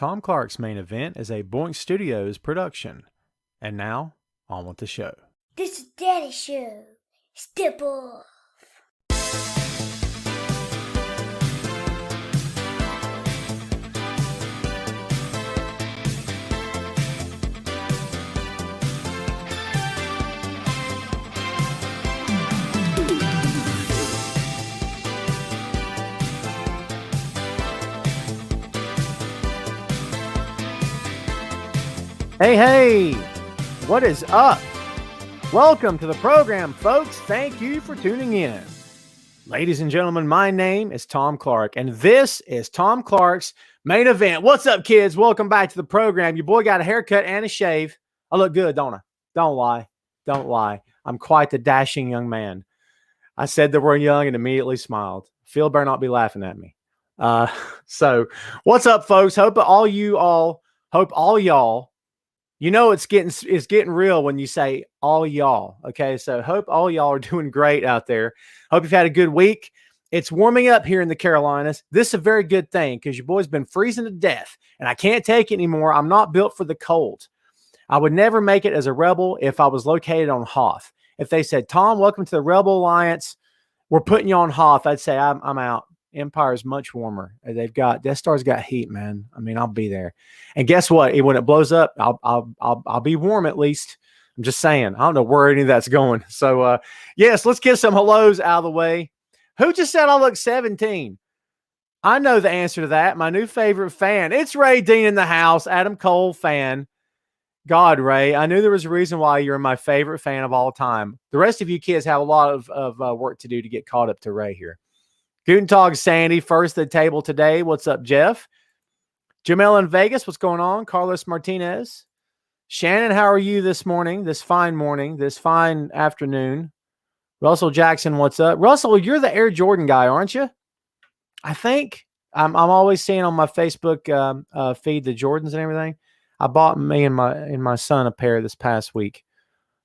Tom Clark's Main Event is a Boink Studios production. And now, on with the show. This is Daddy's show. Step off. Hey, what is up? Welcome to the program, folks. Thank you for tuning in. Ladies and gentlemen, my name is Tom Clark, and this is Tom Clark's Main Event. What's up, kids? Welcome back to the program. Your boy got a haircut and a shave. I look good, don't I? Don't lie. Don't lie. I'm quite the dashing young man. I said the word young and immediately smiled. Phil better not be laughing at me. So what's up, folks? Hope all y'all, you know, it's getting real when you say all y'all. Okay. So hope all y'all are doing great out there. Hope you've had a good week. It's warming up here in the Carolinas. This is a very good thing because your boy's been freezing to death and I can't take it anymore. I'm not built for the cold. I would never make it as a rebel if I was located on Hoth. If they said, Tom, welcome to the Rebel Alliance, we're putting you on Hoth, I'd say I'm out. Empire is much warmer. Death Star's got heat, man. I mean, I'll be there. And guess what? When it blows up, I'll be warm at least. I'm just saying. I don't know where any of that's going. So yes, let's get some hellos out of the way. Who just said I look 17? I know the answer to that. My new favorite fan. It's Ray Dean in the house. Adam Cole fan. God, Ray, I knew there was a reason why you're my favorite fan of all time. The rest of you kids have a lot of work to do to get caught up to Ray here. Guten Tag, Sandy, first at the table today. What's up, Jeff? Jamel in Vegas, what's going on? Carlos Martinez. Shannon, how are you this morning, this fine afternoon? Russell Jackson, what's up? Russell, you're the Air Jordan guy, aren't you? I think. I'm always seeing on my Facebook feed the Jordans and everything. I bought me and my son a pair this past week.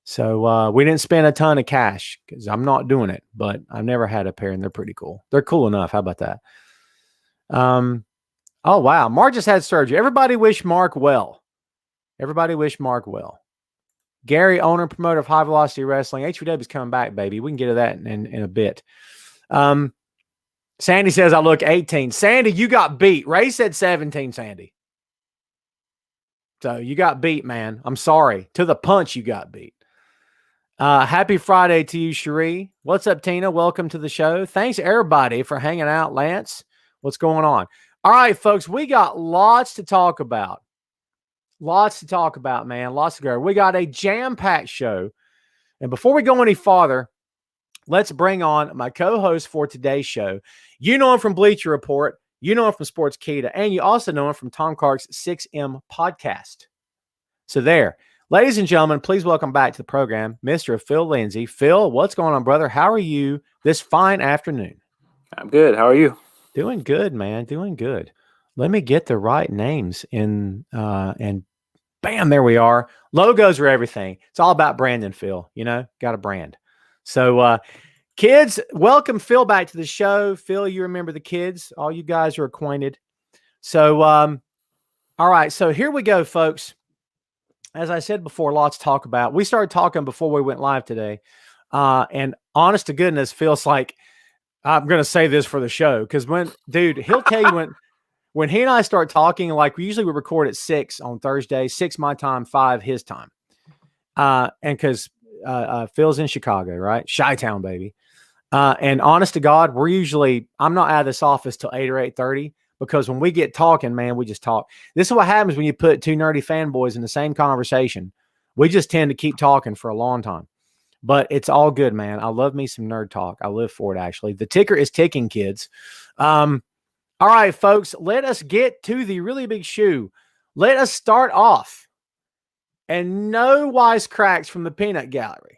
So we didn't spend a ton of cash because I'm not doing it, but I've never had a pair and they're pretty cool. They're cool enough. How about that? Oh, wow. Mark just had surgery. Everybody wish Mark well. Gary, owner and promoter of High Velocity Wrestling. HVW is coming back, baby. We can get to that in a bit. Sandy says I look 18. Sandy, you got beat. Ray said 17, Sandy. So you got beat, man. I'm sorry. To the punch, you got beat. Happy Friday to you, Cherie. What's up, Tina? Welcome to the show. Thanks, everybody, for hanging out. Lance, what's going on? All right, folks, we got lots to talk about. Man. Lots to go. We got a jam-packed show. And before we go any farther, let's bring on my co-host for today's show. You know him from Bleacher Report. You know him from Sports Kita. And you also know him from Tom Clark's 6M podcast. So there. Ladies and gentlemen, please welcome back to the program, Mr. Phil Lindsay. Phil, what's going on, brother? How are you this fine afternoon? I'm good. How are you? Doing good, man. Doing good. Let me get the right names in, and bam, there we are. Logos are everything. It's all about branding, Phil. You know, got a brand. So, kids, welcome Phil back to the show. Phil, you remember the kids. All you guys are acquainted. So, all right. So here we go, folks. As I said before, lots to talk about. We started talking before we went live today. And honest to goodness, feels like I'm going to say this for the show. Because he'll tell you when he and I start talking, like we record at 6 on Thursday, 6 my time, 5 his time. And because Phil's in Chicago, right? Chi-Town, baby. And honest to God, I'm not out of this office till 8 or 8:30. Because when we get talking, man, we just talk. This is what happens when you put two nerdy fanboys in the same conversation. We just tend to keep talking for a long time. But it's all good, man. I love me some nerd talk. I live for it, actually. The ticker is ticking, kids. All right, folks, let us get to the really big shoe. Let us start off. And no wisecracks from the peanut gallery.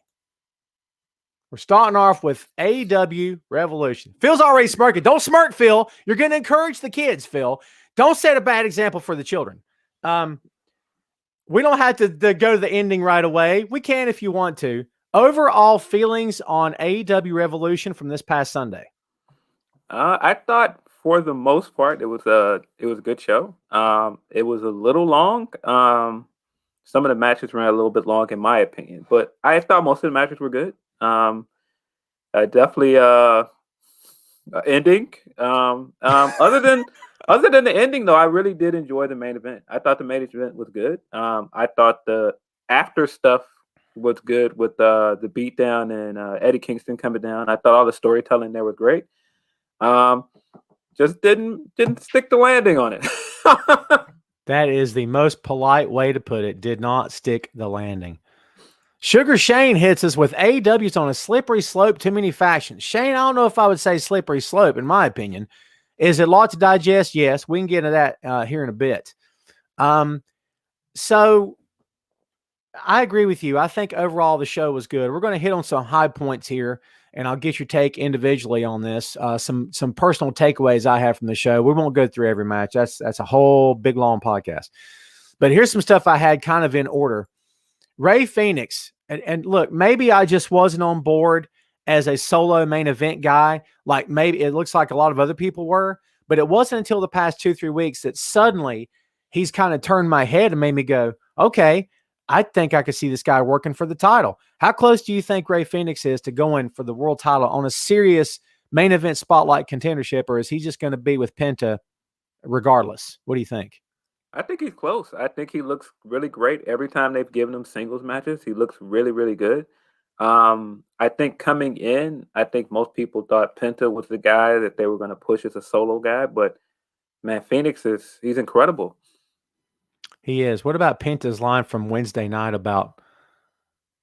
We're starting off with AEW Revolution. Phil's already smirking. Don't smirk, Phil. You're going to encourage the kids, Phil. Don't set a bad example for the children. We don't have to go to the ending right away. We can if you want to. Overall feelings on AEW Revolution from this past Sunday. I thought for the most part, it was a good show. It was a little long. Some of the matches ran a little bit long, in my opinion, but I thought most of the matches were good. Definitely ending. Other than the ending, though, I really did enjoy the main event. I thought the main event was good. I thought the after stuff was good with the beatdown and Eddie Kingston coming down. I thought all the storytelling there was great. Just didn't stick the landing on it. That is the most polite way to put it. Did not stick the landing. Sugar Shane hits us with AEW's on a slippery slope, too many factions. Shane, I don't know if I would say slippery slope, in my opinion. Is it a lot to digest? Yes. We can get into that here in a bit. So I agree with you. I think overall the show was good. We're going to hit on some high points here, and I'll get your take individually on this. Some personal takeaways I have from the show. We won't go through every match. That's a whole big, long podcast. But here's some stuff I had kind of in order. Ray Phoenix, and look, maybe I just wasn't on board as a solo main event guy. Like maybe it looks like a lot of other people were, but it wasn't until the past 2-3 weeks that suddenly he's kind of turned my head and made me go, okay, I think I could see this guy working for the title. How close do you think Ray Phoenix is to going for the world title on a serious main event spotlight contendership, or is he just going to be with Penta regardless? What do you think? I think he's close. I think he looks really great. Every time they've given him singles matches, he looks really, really good. I think coming in, I think most people thought Penta was the guy that they were going to push as a solo guy, but man, Phoenix he's incredible. He is. What about Penta's line from Wednesday night about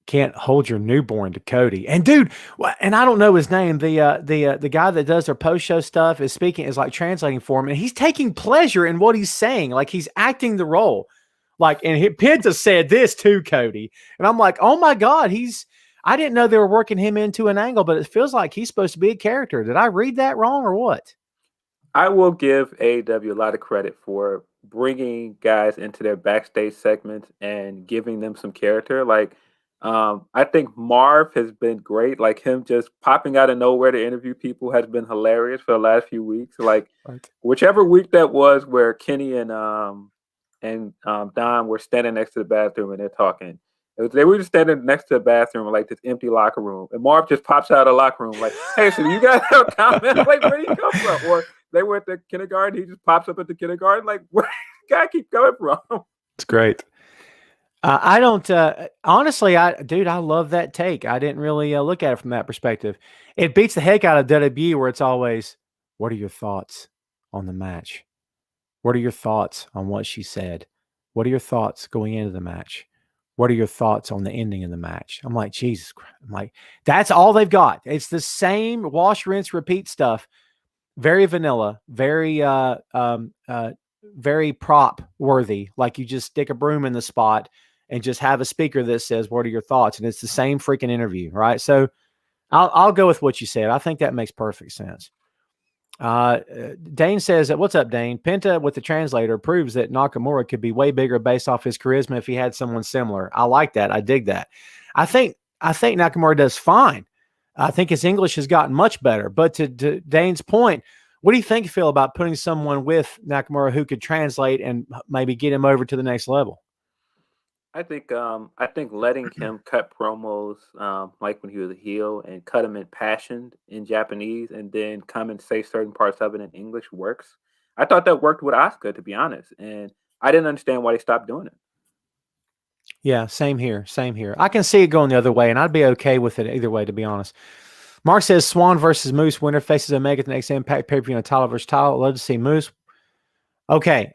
can't hold your newborn to Cody? And dude, and I don't know his name. The guy that does their post show stuff is like translating for him, and he's taking pleasure in what he's saying. Like he's acting the role. Like, and Penta said this to Cody, and I'm like, oh my God, I didn't know they were working him into an angle, but it feels like he's supposed to be a character. Did I read that wrong or what? I will give AEW a lot of credit for bringing guys into their backstage segments and giving them some character. Like, I think Marv has been great. Like him just popping out of nowhere to interview people has been hilarious for the last few weeks. Like whichever week that was where Kenny and Don were standing next to the bathroom and they're talking. They were just standing next to the bathroom, like this empty locker room. And Marv just pops out of the locker room like, hey, so you guys have a comment? Like, where do you come from? Or they were at the kindergarten. He just pops up at the kindergarten. Like, where does this guy keep coming from? It's great. I don't, honestly, I love that take. I didn't really look at it from that perspective. It beats the heck out of WWE where it's always, what are your thoughts on the match? What are your thoughts on what she said? What are your thoughts going into the match? What are your thoughts on the ending of the match? I'm like, Jesus Christ. I'm like, that's all they've got. It's the same wash, rinse, repeat stuff. Very vanilla, very, very prop worthy. Like you just stick a broom in the spot and just have a speaker that says, what are your thoughts? And it's the same freaking interview, right? So I'll go with what you said. I think that makes perfect sense. Dane says, what's up, Dane? Penta with the translator proves that Nakamura could be way bigger based off his charisma if he had someone similar. I like that. I dig that. I think Nakamura does fine. I think his English has gotten much better. But to Dane's point, what do you think, Phil, about putting someone with Nakamura who could translate and maybe get him over to the next level? I think letting him cut promos like when he was a heel and cut him in passion in Japanese and then come and say certain parts of it in English works. I thought that worked with Asuka, to be honest, and I didn't understand why they stopped doing it. Yeah, same here. Same here. I can see it going the other way, and I'd be okay with it either way, to be honest. Mark says Swan versus Moose winner faces Omega at the next Impact pay-per-view on title versus title. Love to see Moose. Okay,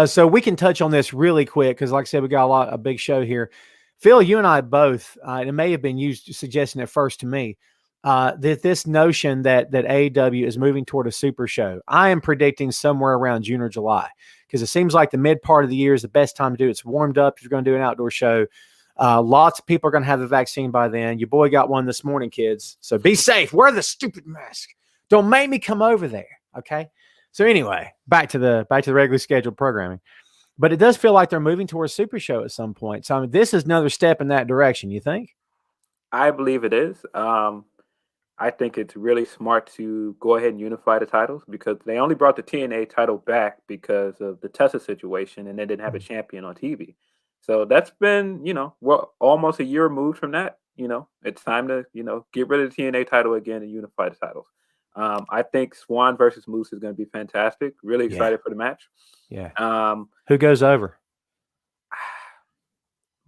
so we can touch on this really quick because, like I said, we got a big show here. Phil, you and I both, and it may have been you suggesting it first to me, that this notion that AEW is moving toward a super show, I am predicting somewhere around June or July because it seems like the mid part of the year is the best time to do it. It's warmed up. If you're going to do an outdoor show, lots of people are going to have the vaccine by then. Your boy got one this morning, kids. So be safe. Wear the stupid mask. Don't make me come over there, okay? So anyway, back to the regularly scheduled programming. But it does feel like they're moving towards Super Show at some point. So I mean, this is another step in that direction, you think? I believe it is. I think it's really smart to go ahead and unify the titles because they only brought the TNA title back because of the Tessa situation and they didn't have a champion on TV. So that's been, we're almost a year removed from that. It's time to, get rid of the TNA title again and unify the titles. I think Swan versus Moose is going to be fantastic. Really excited for the match. Yeah. Who goes over?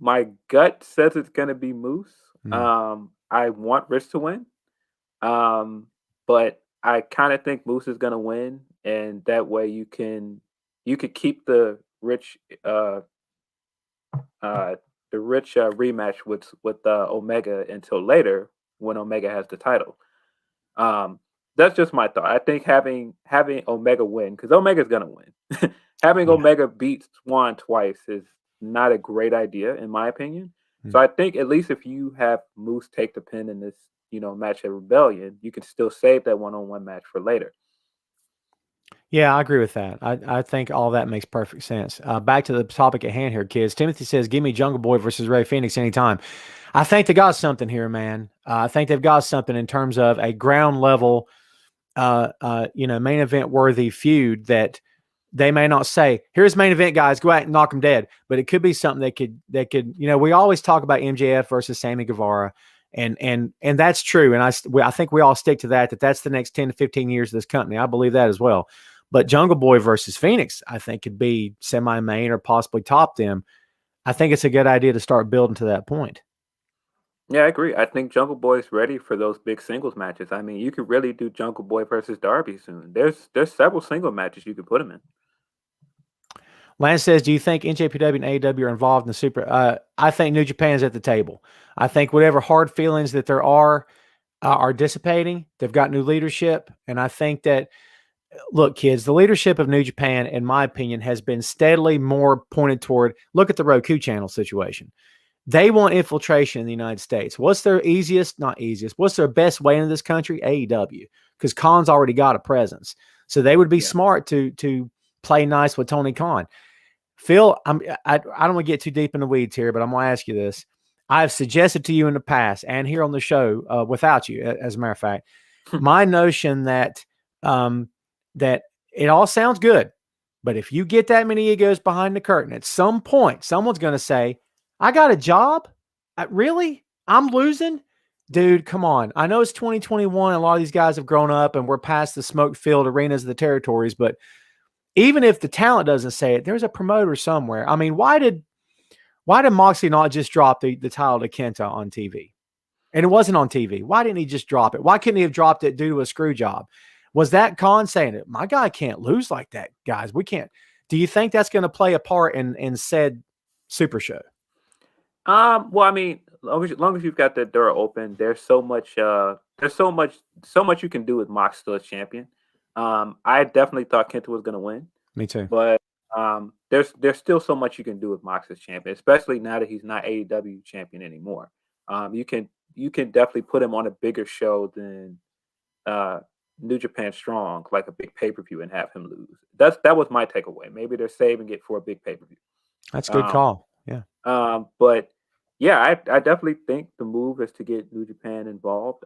My gut says it's going to be Moose. I want Rich to win. But I kind of think Moose is going to win, and that way you could keep the Rich rematch with Omega until later when Omega has the title. That's just my thought. I think having Omega win because Omega's going to win. Having Omega beat Swan twice is not a great idea in my opinion. So I think at least if you have Moose take the pin in this match at Rebellion, you can still save that one-on-one match for later. Yeah, I agree with that. I think all that makes perfect sense. Back to the topic at hand here, kids. Timothy says, give me Jungle Boy versus Ray Phoenix anytime. I think they got something here, man. I think they've got something in terms of a ground level, main event worthy feud that they may not say, here's main event, guys, go out and knock them dead. But it could be something that could, we always talk about MJF versus Sammy Guevara. And that's true. And I think we all stick to that that's the next 10 to 15 years of this company. I believe that as well. But Jungle Boy versus Phoenix, I think could be semi-main or possibly top them. I think it's a good idea to start building to that point. Yeah, I agree. I think Jungle Boy is ready for those big singles matches. I mean, you could really do Jungle Boy versus Darby soon. There's several single matches you could put him in. Lance says, do you think NJPW and AEW are involved in the Super? I think New Japan's at the table. I think whatever hard feelings that there are dissipating. They've got new leadership. And I think that, look, kids, the leadership of New Japan, in my opinion, has been steadily more pointed toward, look at the Roku channel situation. They want infiltration in the United States. What's their what's their best way into this country? AEW. Because Khan's already got a presence. So they would be smart to play nice with Tony Khan. Phil, I don't want to get too deep in the weeds here, but I'm going to ask you this. I've suggested to you in the past and here on the show without you, as a matter of fact, my notion that that it all sounds good, but if you get that many egos behind the curtain, at some point, someone's going to say, I got a job? Really? I'm losing? Dude, come on. I know it's 2021. A lot of these guys have grown up and we're past the smoke-filled arenas of the territories, but even if the talent doesn't say it, there's a promoter somewhere. I mean, why did Moxley not just drop the title to Kenta on TV? And it wasn't on TV. Why didn't he just drop it? Why couldn't he have dropped it due to a screw job? Was that Khan saying it? My guy can't lose like that, guys. We can't. Do you think that's going to play a part in said Super Show? Well, I mean, long as you've got the door open, there's so much you can do with Mox still as champion. I definitely thought Kenta was going to win. Me too. But there's still so much you can do with Mox as champion, especially now that he's not AEW champion anymore. You can definitely put him on a bigger show than New Japan Strong, like a big pay-per-view, and have him lose. That was my takeaway. Maybe they're saving it for a big pay-per-view. That's a good call. Yeah. But yeah, I definitely think the move is to get New Japan involved.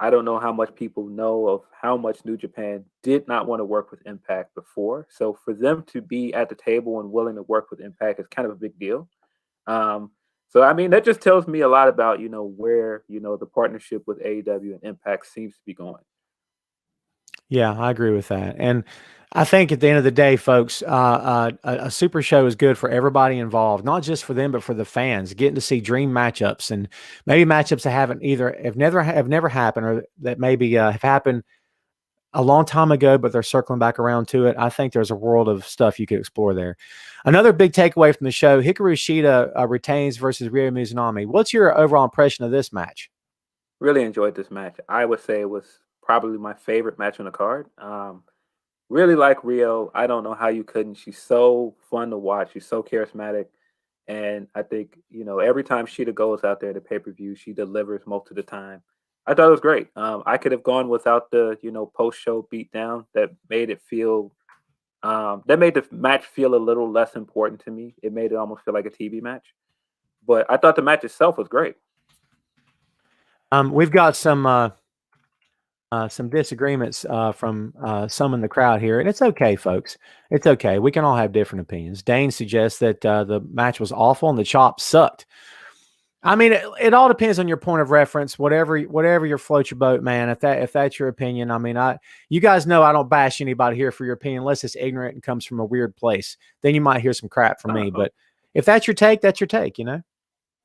I don't know how much people know of how much New Japan did not want to work with Impact before. So for them to be at the table and willing to work with Impact is kind of a big deal. So, I mean, that just tells me a lot about, where, the partnership with AEW and Impact seems to be going. Yeah, I agree with that. And I think at the end of the day, folks, a Super Show is good for everybody involved, not just for them, but for the fans, getting to see dream matchups and maybe matchups that have never happened, or that maybe have happened a long time ago, but they're circling back around to it. I think there's a world of stuff you could explore there. Another big takeaway from the show, Hikaru Shida retains versus Ryo Mizunami. What's your overall impression of this match? Really enjoyed this match. I would say it was probably my favorite match on the card. Really like Rio. I don't know how you couldn't. She's so fun to watch. She's so charismatic. And I think, every time Shida goes out there to pay-per-view, she delivers most of the time. I thought it was great. I could have gone without the, post-show beatdown that made the match feel a little less important to me. It made it almost feel like a TV match. But I thought the match itself was great. We've got some some disagreements from some in the crowd here, and it's okay, folks. It's okay. We can all have different opinions. Dane suggests that the match was awful and the chop sucked. I mean, it all depends on your point of reference. Whatever your float your boat, man. If that's your opinion, I mean, you guys know I don't bash anybody here for your opinion unless it's ignorant and comes from a weird place. Then you might hear some crap from me. But if that's your take, that's your take. You know.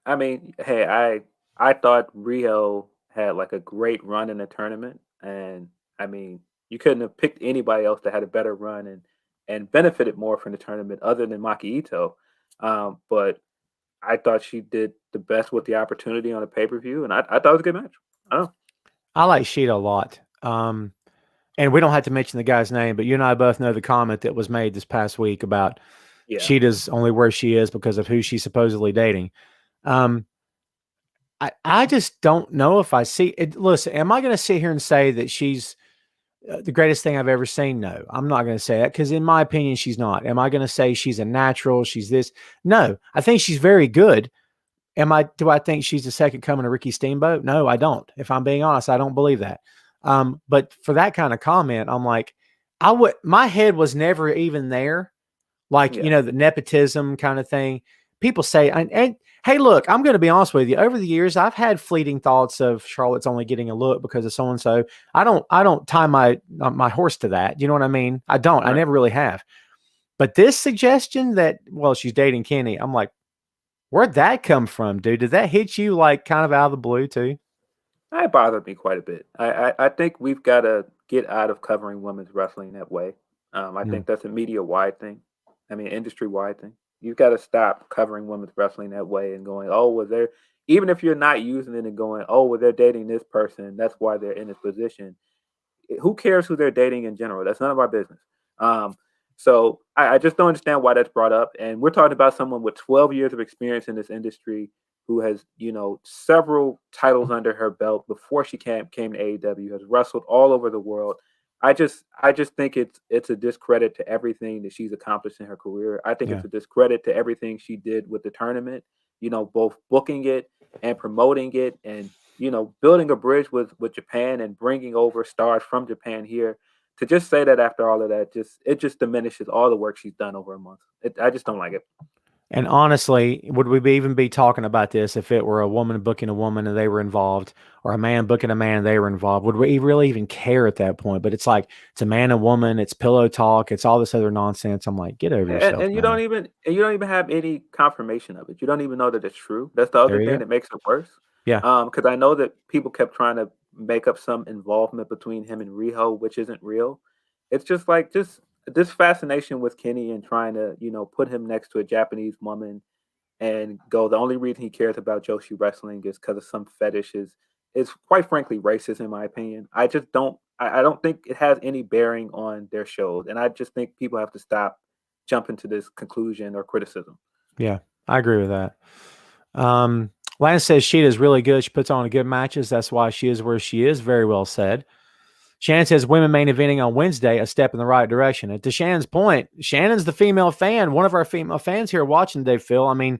I mean, hey, I thought Rio had like a great run in the tournament, and I mean, you couldn't have picked anybody else that had a better run and benefited more from the tournament other than Maki Ito. But I thought she did the best with the opportunity on a pay per view, and I thought it was a good match. Oh, I like Sheeta a lot. And we don't have to mention the guy's name, but you and I both know the comment that was made this past week about yeah, Sheeta's only where she is because of who she's supposedly dating. I just don't know if I see it. Listen, am I going to sit here and say that she's the greatest thing I've ever seen? No, I'm not going to say that because, in my opinion, she's not. Am I going to say she's a natural? She's this? No, I think she's very good. Do I think she's the second coming of Ricky Steamboat? No, I don't. If I'm being honest, I don't believe that. But for that kind of comment, I'm like, my head was never even there. Like, yeah. the nepotism kind of thing. People say, and hey, look, I'm going to be honest with you. Over the years, I've had fleeting thoughts of Charlotte's only getting a look because of so and so. I don't tie my horse to that. You know what I mean? I don't. Right. I never really have. But this suggestion that, well, she's dating Kenny, I'm like, where'd that come from, dude? Did that hit you like kind of out of the blue too? It bothered me quite a bit. I think we've got to get out of covering women's wrestling that way. I think that's a media wide thing. I mean, industry wide thing. You've got to stop covering women's wrestling that way and going, oh, well, they're, even if you're not using it and going, oh, well, they're dating this person. That's why they're in this position. Who cares who they're dating in general? That's none of our business. So I just don't understand why that's brought up. And we're talking about someone with 12 years of experience in this industry who has, several titles under her belt before she came to AEW, has wrestled all over the world. I just think it's a discredit to everything that she's accomplished in her career. I think it's a discredit to everything she did with the tournament, both booking it and promoting it and, building a bridge with Japan and bringing over stars from Japan here. To just say that after all of that, it just diminishes all the work she's done over a month. I just don't like it. And honestly, would we even be talking about this if it were a woman booking a woman and they were involved, or a man booking a man and they were involved? Would we really even care at that point? But it's like, it's a man and woman, it's pillow talk, it's all this other nonsense. I'm like, get over yourself. And you man. don't even have any confirmation of it. You don't even know that it's true. That's the other thing that makes it worse. Yeah. Because I know that people kept trying to make up some involvement between him and Riho, which isn't real. It's just like this fascination with Kenny and trying to, put him next to a Japanese woman and go, the only reason he cares about Joshi wrestling is because of some fetishes. It's quite frankly racist in my opinion. I don't think it has any bearing on their shows. And I just think people have to stop jumping to this conclusion or criticism. Yeah, I agree with that. Lance says Sheeta's really good. She puts on good matches. That's why she is where she is. Very well said. Shannon says women main eventing on Wednesday, a step in the right direction. And to Shannon's point, Shannon's the female fan, one of our female fans here watching today, Phil. I mean,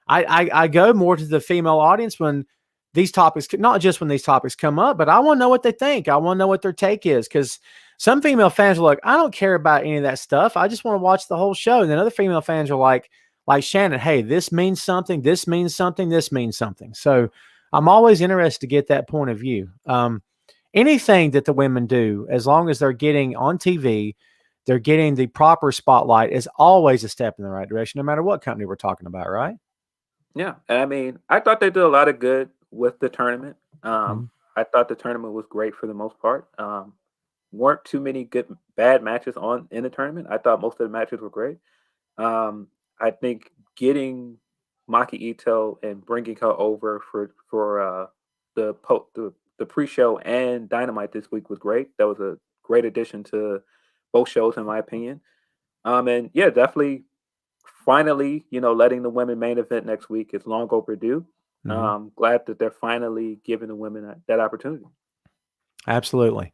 I go more to the female audience when these topics, not just when these topics come up, but I want to know what they think. I want to know what their take is, because some female fans are like, I don't care about any of that stuff. I just want to watch the whole show. And then other female fans are like Shannon, hey, this means something. This means something. This means something. So I'm always interested to get that point of view. Anything that the women do, as long as they're getting on TV, they're getting the proper spotlight, is always a step in the right direction, no matter what company we're talking about, right? Yeah. And I mean, I thought they did a lot of good with the tournament. I thought the tournament was great for the most part. Weren't too many bad matches in the tournament. I thought most of the matches were great. I think getting Maki Ito and bringing her over for the pre-show and Dynamite this week was great. That was a great addition to both shows, in my opinion. And yeah, definitely, finally, letting the women main event next week is long overdue. Glad that they're finally giving the women that opportunity. Absolutely.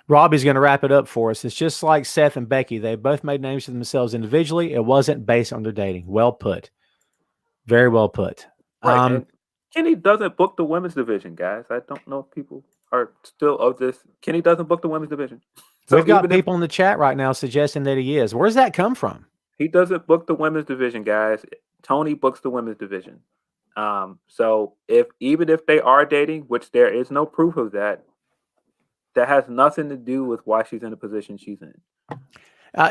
Robbie's going to wrap it up for us. It's just like Seth and Becky. They both made names for themselves individually. It wasn't based on their dating. Well put. Very well put. Right. And Kenny doesn't book the women's division, guys. I don't know if people are still of this. Kenny doesn't book the women's division. So We've got even if people in the chat right now suggesting that he is. Where's that come from? he doesn't book the women's division, guys, Tony books the women's division. So even if they are dating, which there is no proof of that, that has nothing to do with why she's in the position she's in.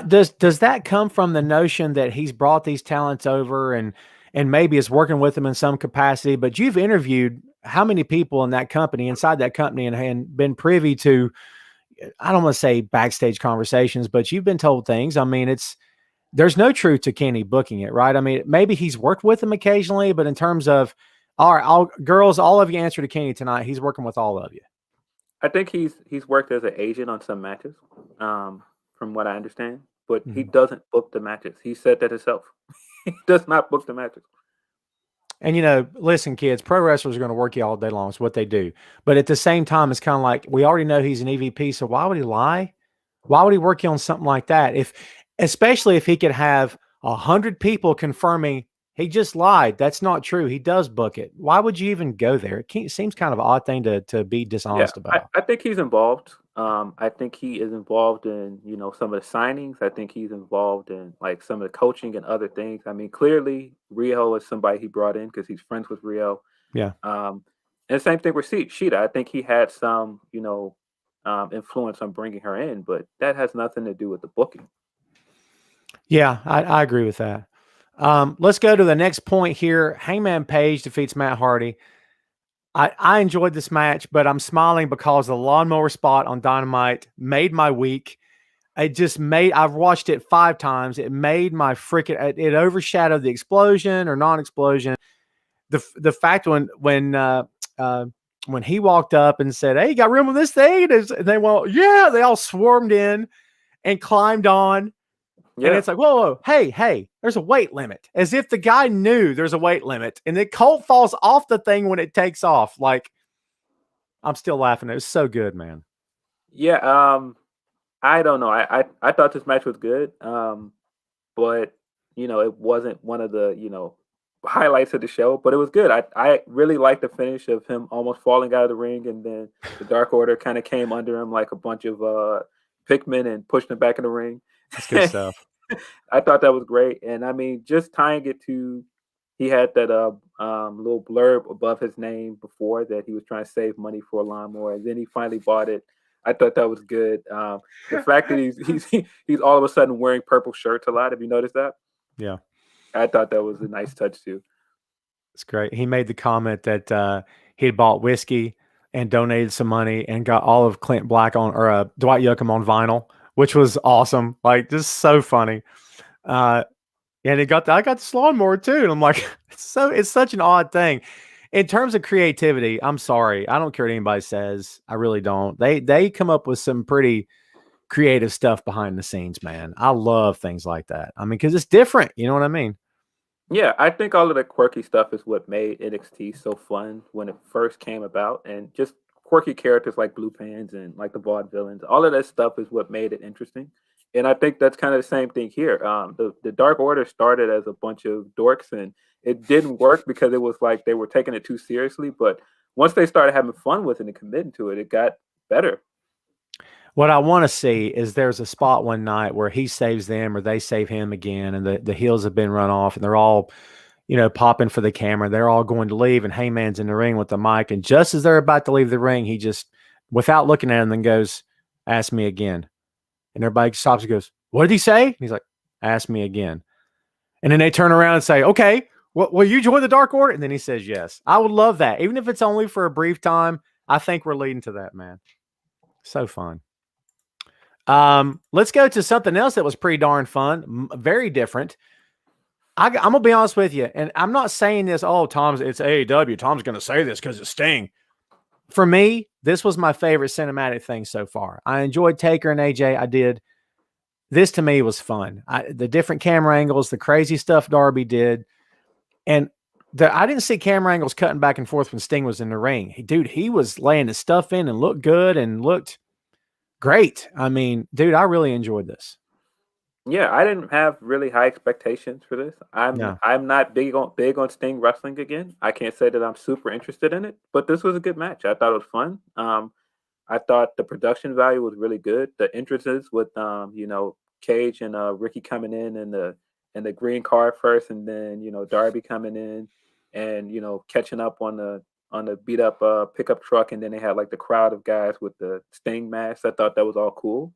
Does that come from the notion that he's brought these talents over and maybe is working with them in some capacity? But you've interviewed how many people in that company, inside that company, and been privy to, I don't want to say backstage conversations, but you've been told things. I mean, there's no truth to Kenny booking it, right? I mean, maybe he's worked with them occasionally, but in terms of, all right, girls, all of you answer to Kenny tonight. He's working with all of you. I think he's worked as an agent on some matches, from what I understand, but he doesn't book the matches. He said that himself. He does not book the matches. And, listen, kids, pro wrestlers are going to work you all day long. It's what they do. But at the same time, it's kind of like, we already know he's an EVP, so why would he lie? Why would he work you on something like that? Especially if he could have 100 people confirming he just lied. That's not true. He does book it. Why would you even go there? It seems kind of an odd thing to be dishonest about. I think he's involved. I think he is involved in, some of the signings. I think he's involved in like some of the coaching and other things. I mean, clearly Rio is somebody he brought in because he's friends with Rio. Yeah. And the same thing with Sheeta. I think he had some, influence on bringing her in, but that has nothing to do with the booking. Yeah, I agree with that. Let's go to the next point here. Hangman Page defeats Matt Hardy. I enjoyed this match, but I'm smiling because the lawnmower spot on Dynamite made my week. I've watched it 5 times. It made my it overshadowed the explosion or non-explosion. The fact when he walked up and said, "Hey, you got room on this thing?" And they all swarmed in and climbed on. Yeah. And it's like, whoa, hey, there's a weight limit. As if the guy knew there's a weight limit. And then Colt falls off the thing when it takes off. Like, I'm still laughing. It was so good, man. Yeah, I don't know. I thought this match was good. But it wasn't one of the, highlights of the show, but it was good. I really liked the finish of him almost falling out of the ring, and then the Dark Order kind of came under him like a bunch of Pikmin and pushed him back in the ring. That's good stuff. I thought that was great. And I mean, just tying it to, he had that little blurb above his name before that he was trying to save money for a lawnmower, and then he finally bought it. I thought that was good. The fact that he's all of a sudden wearing purple shirts a lot. Have you noticed that? Yeah. I thought that was a nice touch too. It's great. He made the comment that he had bought whiskey and donated some money and got all of Clint Black or Dwight Yoakam on vinyl, which was awesome. Like, just so funny. And I got this lawnmower too. And I'm like, it's such an odd thing. In terms of creativity, I'm sorry. I don't care what anybody says. I really don't. They come up with some pretty creative stuff behind the scenes, man. I love things like that. I mean, because it's different. You know what I mean? Yeah, I think all of the quirky stuff is what made NXT so fun when it first came about. And just quirky characters like Blue Pants and like the Vaudevillains, all of that stuff is what made it interesting. And I think that's kind of the same thing here. The Dark Order started as a bunch of dorks, and it didn't work because it was like they were taking it too seriously. But once they started having fun with it and committing to it, it got better. What I want to see is there's a spot one night where he saves them or they save him again, and the heels have been run off, and they're all, popping for the camera. They're all going to leave, and Hangman's in the ring with the mic. And just as they're about to leave the ring, he just, without looking at him, then goes, "Ask me again." And everybody stops and goes, "What did he say?" And he's like, "Ask me again." And then they turn around and say, "Okay, will you join the Dark Order?" And then he says, "Yes." I would love that. Even if it's only for a brief time, I think we're leading to that, man. So fun. Let's go to something else that was pretty darn fun. Very different. I'm going to be honest with you. And I'm not saying this, it's AEW. Tom's going to say this because it's Sting. For me, this was my favorite cinematic thing so far. I enjoyed Taker and AJ. I did. This to me was fun. The different camera angles, the crazy stuff Darby did. And I didn't see camera angles cutting back and forth when Sting was in the ring. He was laying his stuff in and looked good and looked great. I mean, dude, I really enjoyed this. Yeah, I didn't have really high expectations for this. I'm not big on Sting wrestling again. I can't say that I'm super interested in it, but this was a good match. I thought it was fun. I thought the production value was really good. The entrances with Cage and Ricky coming in the green car first, and then Darby coming in and catching up on the beat up pickup truck, and then they had like the crowd of guys with the Sting masks. I thought that was all cool.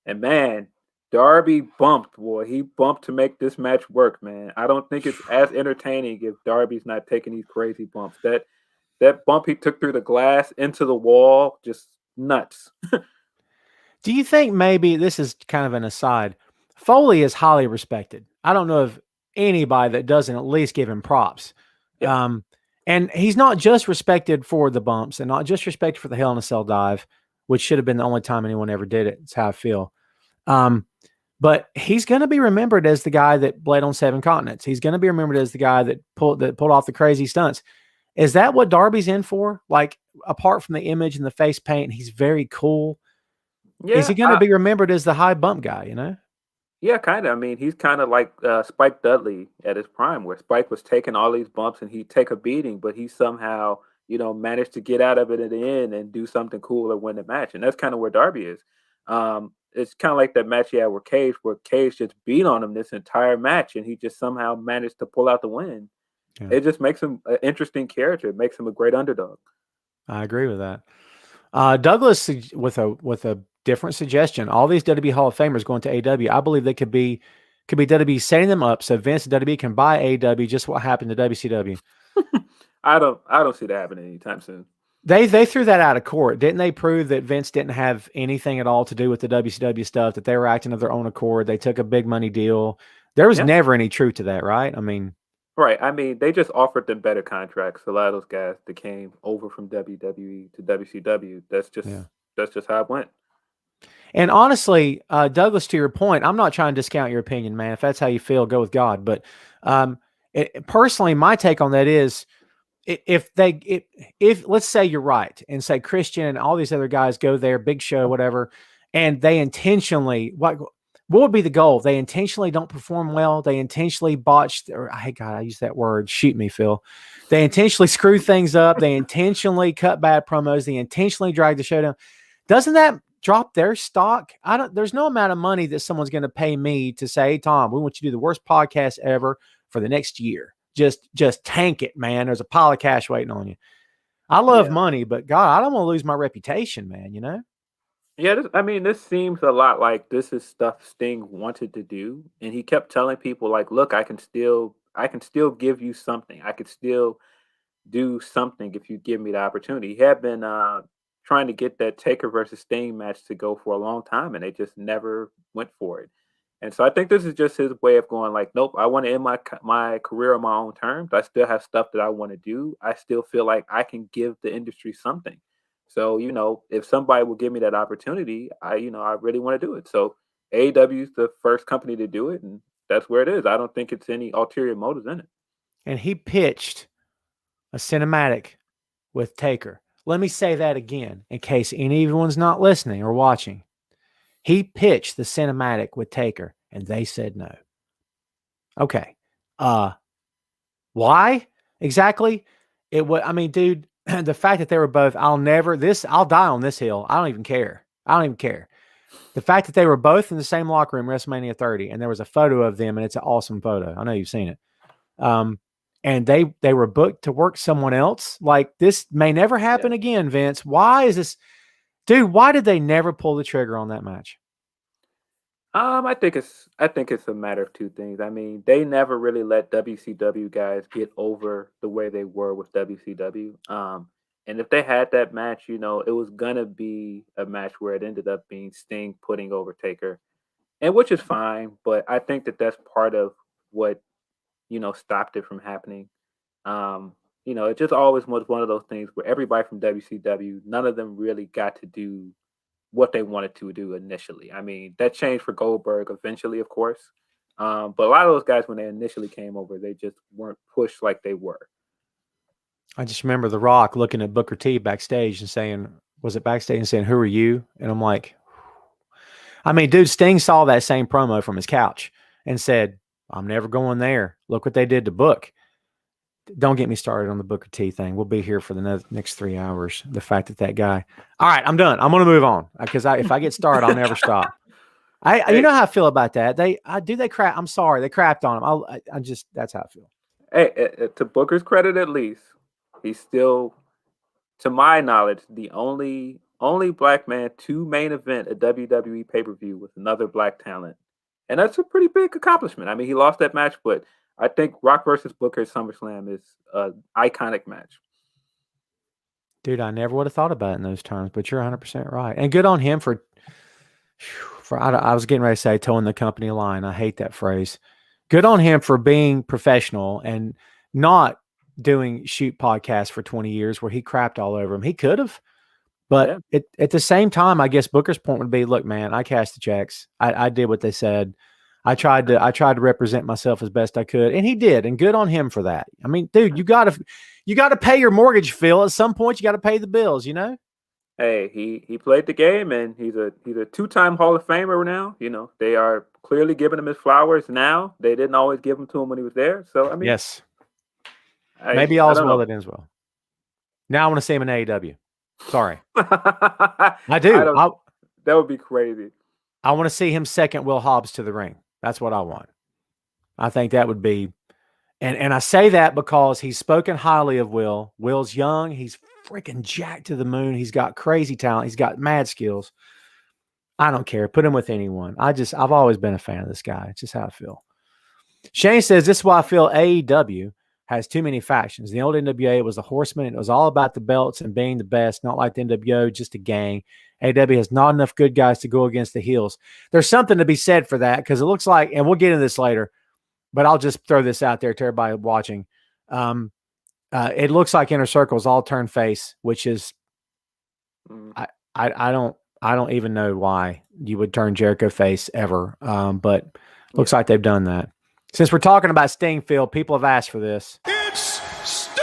And man, Darby bumped, boy. He bumped to make this match work, man. I don't think it's as entertaining if Darby's not taking these crazy bumps. That bump he took through the glass into the wall, just nuts. Do you think maybe this is kind of an aside? Foley is highly respected. I don't know of anybody that doesn't at least give him props. Yeah. And he's not just respected for the bumps and not just respected for the Hell in a Cell dive, which should have been the only time anyone ever did it. It's how I feel. But he's going to be remembered as the guy that bled on 7 continents. He's going to be remembered as the guy that pulled off the crazy stunts. Is that what Darby's in for? Like, apart from the image and the face paint, he's very cool. Yeah. Is he going to be remembered as the high bump guy, Yeah, kind of. I mean, he's kind of like Spike Dudley at his prime, where Spike was taking all these bumps and he'd take a beating, but he somehow, managed to get out of it at the end and do something cool or win the match. And that's kind of where Darby is. It's kind of like that match he had with Cage, where Cage just beat on him this entire match and he just somehow managed to pull out the win. Yeah. It just makes him an interesting character. It makes him a great underdog. I agree with that. Douglas with a different suggestion. All these WWE Hall of Famers going to AEW, I believe they could be WWE setting them up so Vince and WWE can buy AEW, just what happened to WCW. I don't see that happening anytime soon. They threw that out of court. Didn't they prove that Vince didn't have anything at all to do with the WCW stuff, that they were acting of their own accord? They took a big money deal. There was never any truth to that, right? I mean, right. I mean, they just offered them better contracts. A lot of those guys that came over from WWE to WCW, that's just how it went. And honestly, Douglas, to your point, I'm not trying to discount your opinion, man. If that's how you feel, go with God. But personally, my take on that is, if let's say you're right and say Christian and all these other guys go there, big show, whatever, and they intentionally, what would be the goal? They intentionally don't perform well. They intentionally botched, or hey, God, I use that word. Shoot me, Phil. They intentionally screw things up. They intentionally cut bad promos. They intentionally drag the show down. Doesn't that drop their stock? There's no amount of money that someone's going to pay me to say, hey, Tom, we want you to do the worst podcast ever for the next year. Just tank it, man. There's a pile of cash waiting on you. I love money, but God, I don't want to lose my reputation, man, Yeah, this seems a lot like this is stuff Sting wanted to do. And he kept telling people, like, look, I can still give you something. I could still do something if you give me the opportunity. He had been trying to get that Taker versus Sting match to go for a long time, and they just never went for it. And so I think this is just his way of going like, nope, I want to end my career on my own terms. I still have stuff that I want to do. I still feel like I can give the industry something. So, if somebody will give me that opportunity, I really want to do it. So AEW is the first company to do it, and that's where it is. I don't think it's any ulterior motives in it. And he pitched a cinematic with Taker. Let me say that again in case anyone's not listening or watching. He pitched the cinematic with Taker, and they said no. Okay. Why exactly? Dude, the fact that they were both, I'll die on this hill. I don't even care. The fact that they were both in the same locker room, WrestleMania 30, and there was a photo of them, and it's an awesome photo. I know you've seen it. And they were booked to work someone else. Like, this may never happen again, Vince. Why is this? Dude, why did they never pull the trigger on that match? I think it's a matter of two things. I mean, they never really let WCW guys get over the way they were with WCW. And if they had that match, it was gonna be a match where it ended up being Sting putting over Taker, and which is fine. But I think that that's part of what stopped it from happening. It just always was one of those things where everybody from WCW, none of them really got to do what they wanted to do initially. I mean, that changed for Goldberg eventually, of course. But a lot of those guys, when they initially came over, they just weren't pushed like they were. I just remember The Rock looking at Booker T backstage and saying, was it backstage, and saying, who are you? And I'm like, dude, Sting saw that same promo from his couch and said, I'm never going there. Look what they did to Book. don't get me started on the Booker T thing. We'll be here for the next 3 hours. The fact that guy. All right, I'm done. I'm going to move on because if I get started, I'll never stop. You know how I feel about that. They crap. I'm sorry, they crapped on him. I just that's how I feel. Hey, to Booker's credit, at least he's still, to my knowledge, the only black man to main event a WWE pay per view with another black talent, and that's a pretty big accomplishment. I mean, he lost that match, but I think Rock versus Booker at SummerSlam is an iconic match. Dude, I never would have thought about it in those terms, but you're 100% right, and good on him for. I was getting ready to say towing the company line. I hate that phrase. Good on him for being professional and not doing shoot podcasts for 20 years where he crapped all over him. He could have, but at the same time, I guess Booker's point would be, look, man, I cashed the checks. I did what they said. I tried to represent myself as best I could, and he did. And good on him for that. I mean, dude, you gotta pay your mortgage, Phil. At some point, you got to pay the bills, you know? Hey, he played the game, and he's a two-time Hall of Famer now. You know, they are clearly giving him his flowers now. They didn't always give them to him when he was there. So I mean, yes, maybe all's well that ends well. Now I want to see him in AEW. Sorry, I do. That would be crazy. I want to see him second Will Hobbs to the ring. That's what I want. I think that would be, and I say that because he's spoken highly of Will. Will's young. He's freaking jacked to the moon. He's got crazy talent. He's got mad skills. I don't care. Put him with anyone. I've always been a fan of this guy. It's just how I feel. Shane says, this is why I feel AEW has too many factions. The old NWA was the Horsemen. It was all about the belts and being the best, not like the NWO, just a gang. AEW has not enough good guys to go against the heels. There's something to be said for that because it looks like, and we'll get into this later, but I'll just throw this out there to everybody watching. It looks like Inner Circle's all turn face, which is I don't even know why you would turn Jericho face ever. But looks like they've done that. Since we're talking about Sting, Phil, people have asked for this. It's Sting!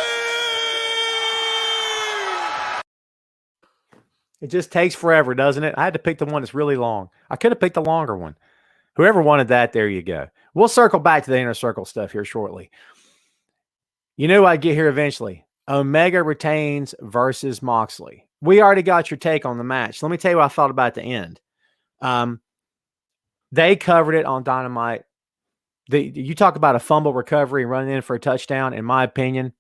It just takes forever, doesn't it? I had to pick the one that's really long. I could have picked the longer one. Whoever wanted that, there you go. We'll circle back to the Inner Circle stuff here shortly. You know I'd get here eventually. Omega retains versus Moxley. We already got your take on the match. Let me tell you what I thought about the end. They covered it on Dynamite. You talk about a fumble recovery and running in for a touchdown, in my opinion.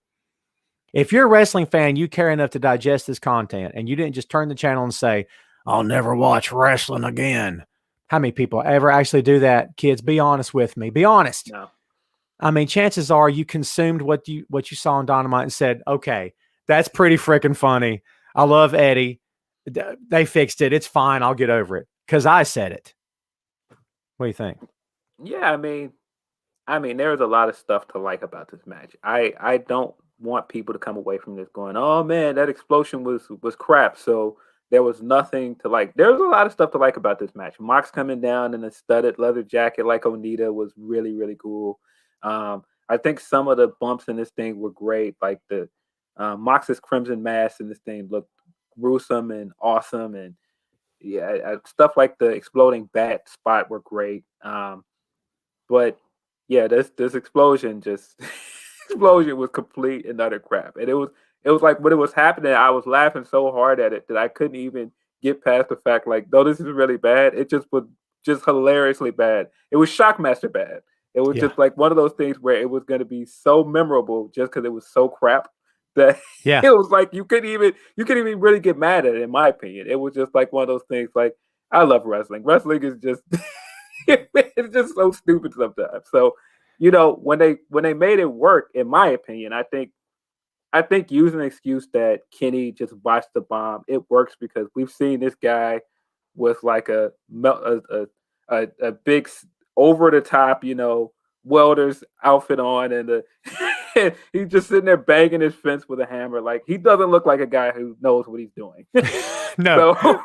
If you're a wrestling fan, you care enough to digest this content, and you didn't just turn the channel and say, I'll never watch wrestling again. How many people ever actually do that? Kids, be honest with me. Be honest. No. I mean, chances are you consumed what you saw on Dynamite and said, okay, that's pretty freaking funny. I love Eddie. They fixed it. It's fine. I'll get over it because I said it. What do you think? Yeah, I mean, there's a lot of stuff to like about this match. I don't want people to come away from this going, oh man, that explosion was crap. So there was nothing to like. There's a lot of stuff to like about this match. Mox coming down in a studded leather jacket like Onita was really, really cool. I think some of the bumps in this thing were great. Like the Mox's crimson mask in this thing looked gruesome and awesome. And yeah, stuff like the exploding bat spot were great. But yeah, this explosion was complete and utter crap. And it was like when it was happening, I was laughing so hard at it that I couldn't even get past the fact like, though this is really bad, it just was just hilariously bad. It was Shockmaster bad. It was just like one of those things where it was going to be so memorable just because it was so crap that it was like you couldn't even really get mad at it, in my opinion. It was just like one of those things like, I love wrestling. Wrestling is just it's just so stupid sometimes. So, you know, when they made it work, in my opinion, I think using the excuse that Kenny just botched the bomb, it works because we've seen this guy with like a big over the top, you know, welder's outfit on, and he's just sitting there banging his fence with a hammer. Like, he doesn't look like a guy who knows what he's doing. No. So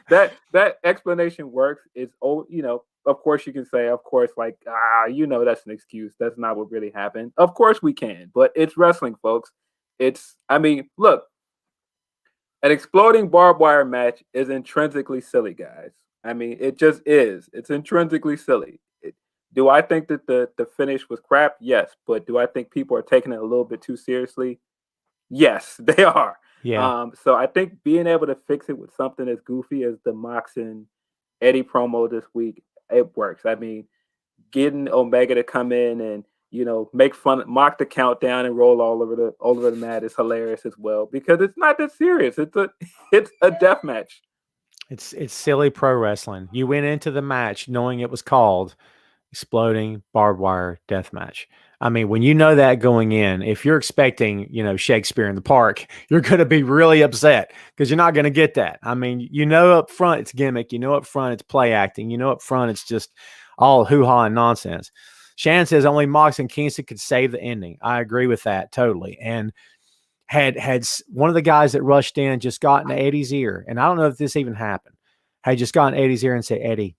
that explanation works. It's, you know, of course you can say, of course, like, you know, that's an excuse. That's not what really happened. Of course we can, but it's wrestling, folks. I mean, look, an exploding barbed wire match is intrinsically silly, guys. I mean, it just is. It's intrinsically silly. Do I think that the finish was crap? Yes, but do I think people are taking it a little bit too seriously? Yes, they are. Yeah. So I think being able to fix it with something as goofy as the Mox and Eddie promo this week, it works. I mean, getting Omega to come in and make fun, mock the countdown, and roll all over the mat is hilarious as well because it's not that serious. It's a death match. It's silly pro wrestling. You went into the match knowing it was called exploding barbed wire death match. I mean, when you know that going in, if you're expecting, Shakespeare in the Park, you're going to be really upset because you're not going to get that. I mean, up front it's gimmick, up front it's play acting, up front it's just all hoo-ha and nonsense. Shannon says only Mox and Kingston could save the ending. I agree with that totally. And had one of the guys that rushed in just gotten Eddie's ear, and I don't know if this even happened, had just gotten Eddie's ear and said, Eddie,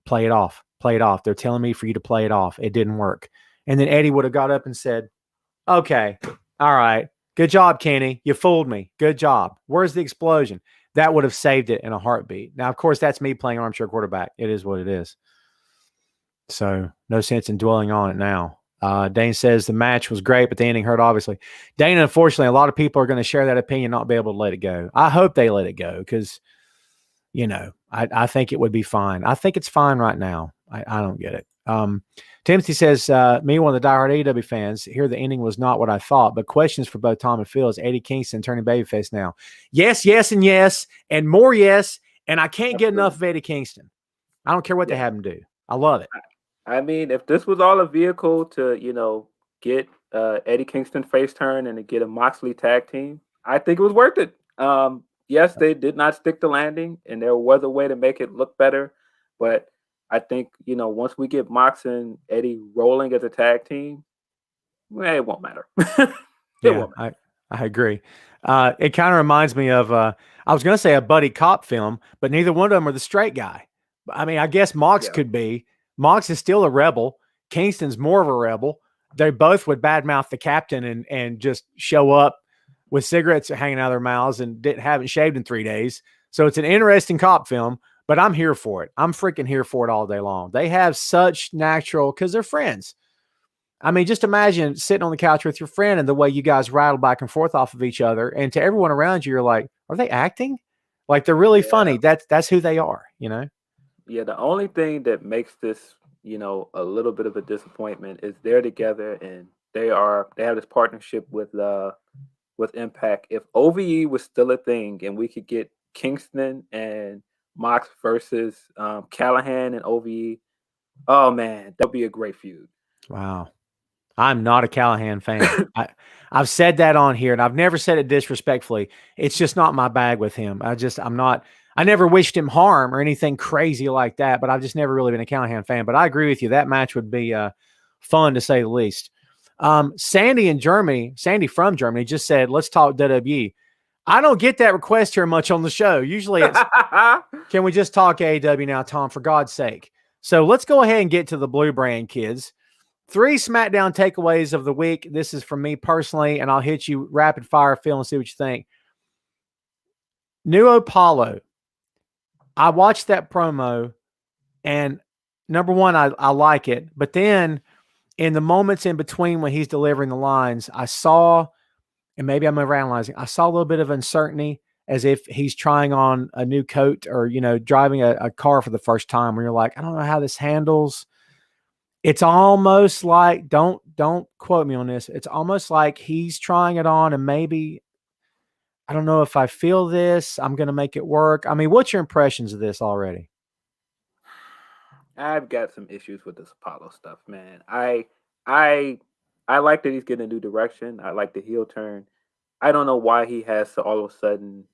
play it off. Play it off. They're telling me for you to play it off. It didn't work. And then Eddie would have got up and said, okay, all right. Good job, Kenny. You fooled me. Good job. Where's the explosion? That would have saved it in a heartbeat. Now, of course, that's me playing armchair quarterback. It is what it is. So no sense in dwelling on it now. Dane says the match was great, but the ending hurt, obviously. Dane, unfortunately, a lot of people are going to share that opinion, not be able to let it go. I hope they let it go because, I think it would be fine. I think it's fine right now. I don't get it. Timothy says, me, one of the diehard AEW fans, here the ending was not what I thought, but questions for both Tom and Phil. Is Eddie Kingston turning babyface now? Yes, and yes, and more yes, and I can't get enough of Eddie Kingston. I don't care what they have him do. I love it. I mean, if this was all a vehicle to, get Eddie Kingston face turn and to get a Moxley tag team, I think it was worth it. Yes, they did not stick the landing, and there was a way to make it look better. But I think, once we get Mox and Eddie rolling as a tag team, it won't matter. Won't matter. I agree. It kind of reminds me of, I was going to say a buddy cop film, but neither one of them are the straight guy. I mean, I guess Mox could be. Mox is still a rebel. Kingston's more of a rebel. They both would badmouth the captain and just show up with cigarettes hanging out of their mouths and haven't shaved in 3 days. So it's an interesting cop film, but I'm here for it. I'm freaking here for it all day long. They have such natural, because they're friends. I mean, just imagine sitting on the couch with your friend and the way you guys rattle back and forth off of each other. And to everyone around you, you're like, are they acting? Like they're really funny. That's who they are, Yeah, the only thing that makes this, a little bit of a disappointment is they're together and they have this partnership with Impact. If OVE was still a thing and we could get Kingston and Mox versus Callahan and OVE, oh man, that'd be a great feud. Wow. I'm not a Callahan fan. I've said that on here, and I've never said it disrespectfully. It's just not my bag with him. I never wished him harm or anything crazy like that, but I've just never really been a Callahan fan. But I agree with you. That match would be fun to say the least. Sandy from Germany just said, let's talk WWE. I don't get that request here much on the show. Usually it's, can we just talk AEW now, Tom, for God's sake? So let's go ahead and get to the Blue Brand kids. 3 Smackdown takeaways of the week. This is from me personally, and I'll hit you rapid fire, Phil, and see what you think. New Apollo. I watched that promo, and number one, I like it. But then in the moments in between when he's delivering the lines, I saw, and maybe I'm overanalyzing, I saw a little bit of uncertainty as if he's trying on a new coat or, driving a car for the first time where you're like, I don't know how this handles. It's almost like, don't quote me on this. It's almost like he's trying it on and maybe, I don't know if I feel this, I'm going to make it work. I mean, what's your impressions of this already? I've got some issues with this Apollo stuff, man. I like that he's getting a new direction. I like the heel turn. I don't know why he has to all of a sudden,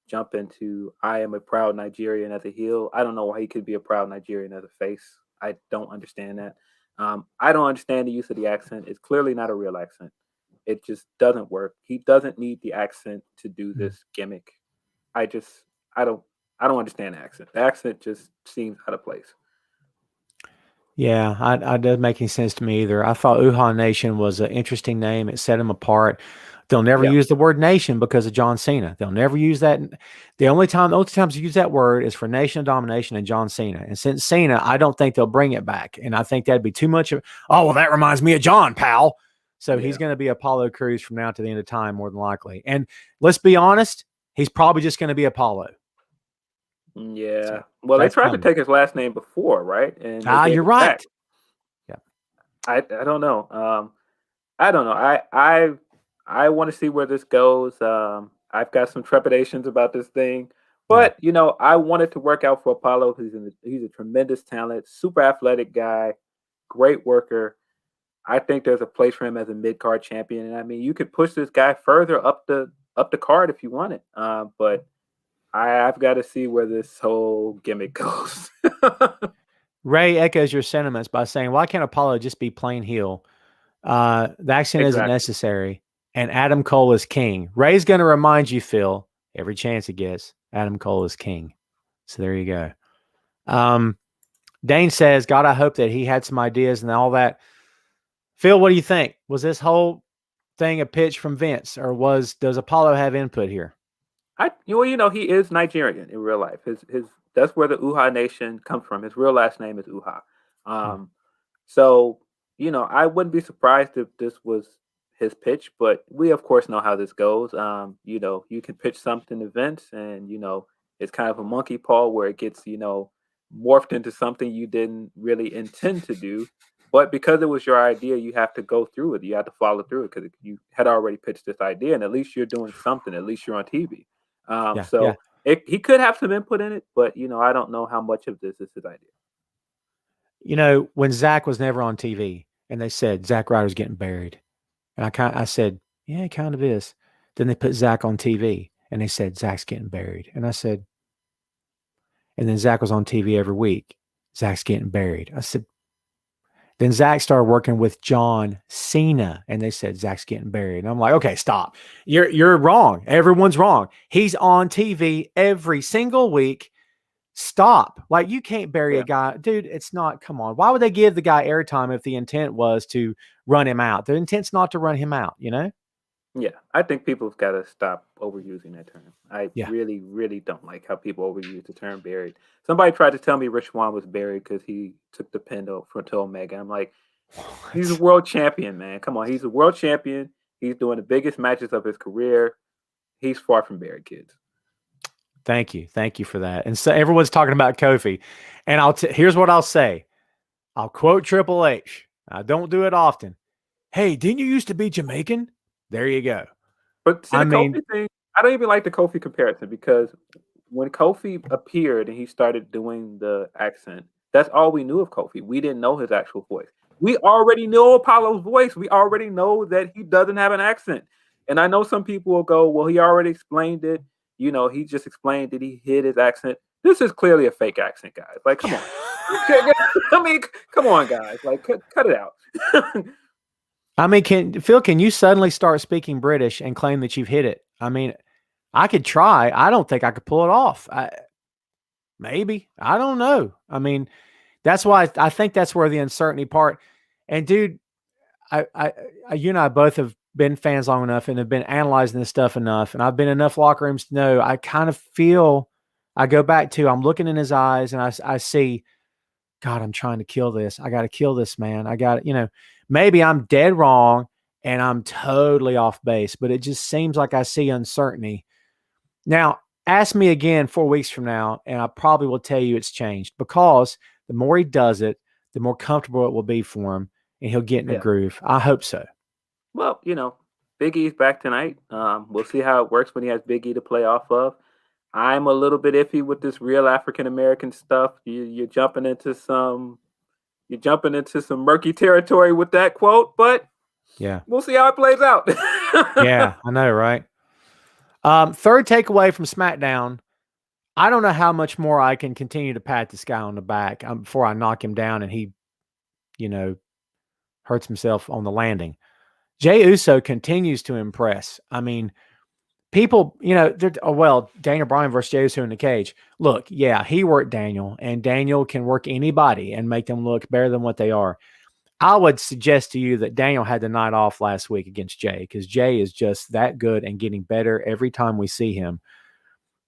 jump into I am a proud Nigerian as a heel. I don't know why he could be a proud Nigerian as a face. I don't understand that. I don't understand the use of the accent. It's clearly not a real accent. It just doesn't work. He doesn't need the accent to do this gimmick. I don't understand the accent. The accent just seems out of place. Yeah, it doesn't make any sense to me either. I thought Uhaa Nation was an interesting name. It set him apart. They'll never use the word nation because of John Cena. They'll never use that. The only times you use that word is for Nation of Domination and John Cena. And since Cena, I don't think they'll bring it back. And I think that'd be too much of, oh, well, that reminds me of John, pal. So he's going to be Apollo Crews from now to the end of time, more than likely. And let's be honest, he's probably just going to be Apollo. Yeah. So well, they tried to take his last name before, right? And you're right. Back. Yeah. I don't know. I don't know. I want to see where this goes. I've got some trepidations about this thing, but I want it to work out for Apollo. He's a tremendous talent, super athletic guy, great worker. I think there's a place for him as a mid-card champion, and I mean, you could push this guy further up the card if you want it. But I've got to see where this whole gimmick goes. Ray echoes your sentiments by saying, "Why can't Apollo just be plain heel? The accent isn't necessary." And Adam Cole is king. Ray's going to remind you, Phil, every chance he gets, Adam Cole is king. So there you go. Dane says, God, I hope that he had some ideas and all that. Phil, what do you think? Was this whole thing a pitch from Vince, or does Apollo have input here? He is Nigerian in real life. That's where the Uha Nation comes from. His real last name is Uha. So, I wouldn't be surprised if this was his pitch, but we of course know how this goes. You can pitch something to Vince, and it's kind of a monkey paw where it gets morphed into something you didn't really intend to do, but because it was your idea, you have to go through it. You have to follow through it because you had already pitched this idea, and at least you're doing something. At least you're on TV. He could have some input in it, but I don't know how much of this is his idea. When Zach was never on TV, and they said Zack Ryder's getting buried. And I said, yeah, it kind of is. Then they put Zach on TV, and they said, Zach's getting buried. And I said, and then Zach was on TV every week. Zach's getting buried. I said, then Zach started working with John Cena, and they said, Zach's getting buried. And I'm like, okay, stop. You're wrong. Everyone's wrong. He's on TV every single week. Stop. Like, you can't bury a guy. Dude, it's not, come on. Why would they give the guy airtime if the intent was to run him out? The intent's not to run him out, Yeah, I think people have got to stop overusing that term. I really, really don't like how people overuse the term buried. Somebody tried to tell me Rich Swann was buried because he took the pin to Omega. I'm like, he's a world champion, man. Come on, he's a world champion. He's doing the biggest matches of his career. He's far from buried, kids. Thank you for that. And so everyone's talking about Kofi, and here's what I'll say. I'll quote Triple H. I don't do it often. Hey, didn't you used to be Jamaican? There you go. But see, Kofi thing, I don't even like the Kofi comparison because when Kofi appeared and he started doing the accent, that's all we knew of Kofi. We didn't know his actual voice. We already know Apollo's voice. We already know that he doesn't have an accent. And I know some people will go, well, he already explained it. He just explained that he hid his accent. This is clearly a fake accent, guys. Like, come on. I mean, come on, guys. Like, cut it out. I mean, can you suddenly start speaking British and claim that you've hit it? I mean, I could try. I don't think I could pull it off. Maybe. I don't know. I mean, that's why I think that's where the uncertainty part. And dude, you and I both have been fans long enough and have been analyzing this stuff enough. And I've been in enough locker rooms to know, I kind of feel, I go back to, I'm looking in his eyes and I see, God, I'm trying to kill this. I got to kill this, man. I got to, maybe I'm dead wrong and I'm totally off base, but it just seems like I see uncertainty. Now, ask me again 4 weeks from now, and I probably will tell you it's changed because the more he does it, the more comfortable it will be for him and he'll get in a groove. I hope so. Well, Big E's back tonight. We'll see how it works when he has Big E to play off of. I'm a little bit iffy with this real African-American stuff. You're jumping into some murky territory with that quote, but we'll see how it plays out. Yeah, I know, right? Third takeaway from SmackDown. I don't know how much more I can continue to pat this guy on the back before I knock him down and he, hurts himself on the landing. Jey Uso continues to impress. I mean, people, Daniel Bryan versus Jey Uso in the cage. Look, he worked Daniel, and Daniel can work anybody and make them look better than what they are. I would suggest to you that Daniel had the night off last week against Jay because Jay is just that good and getting better every time we see him.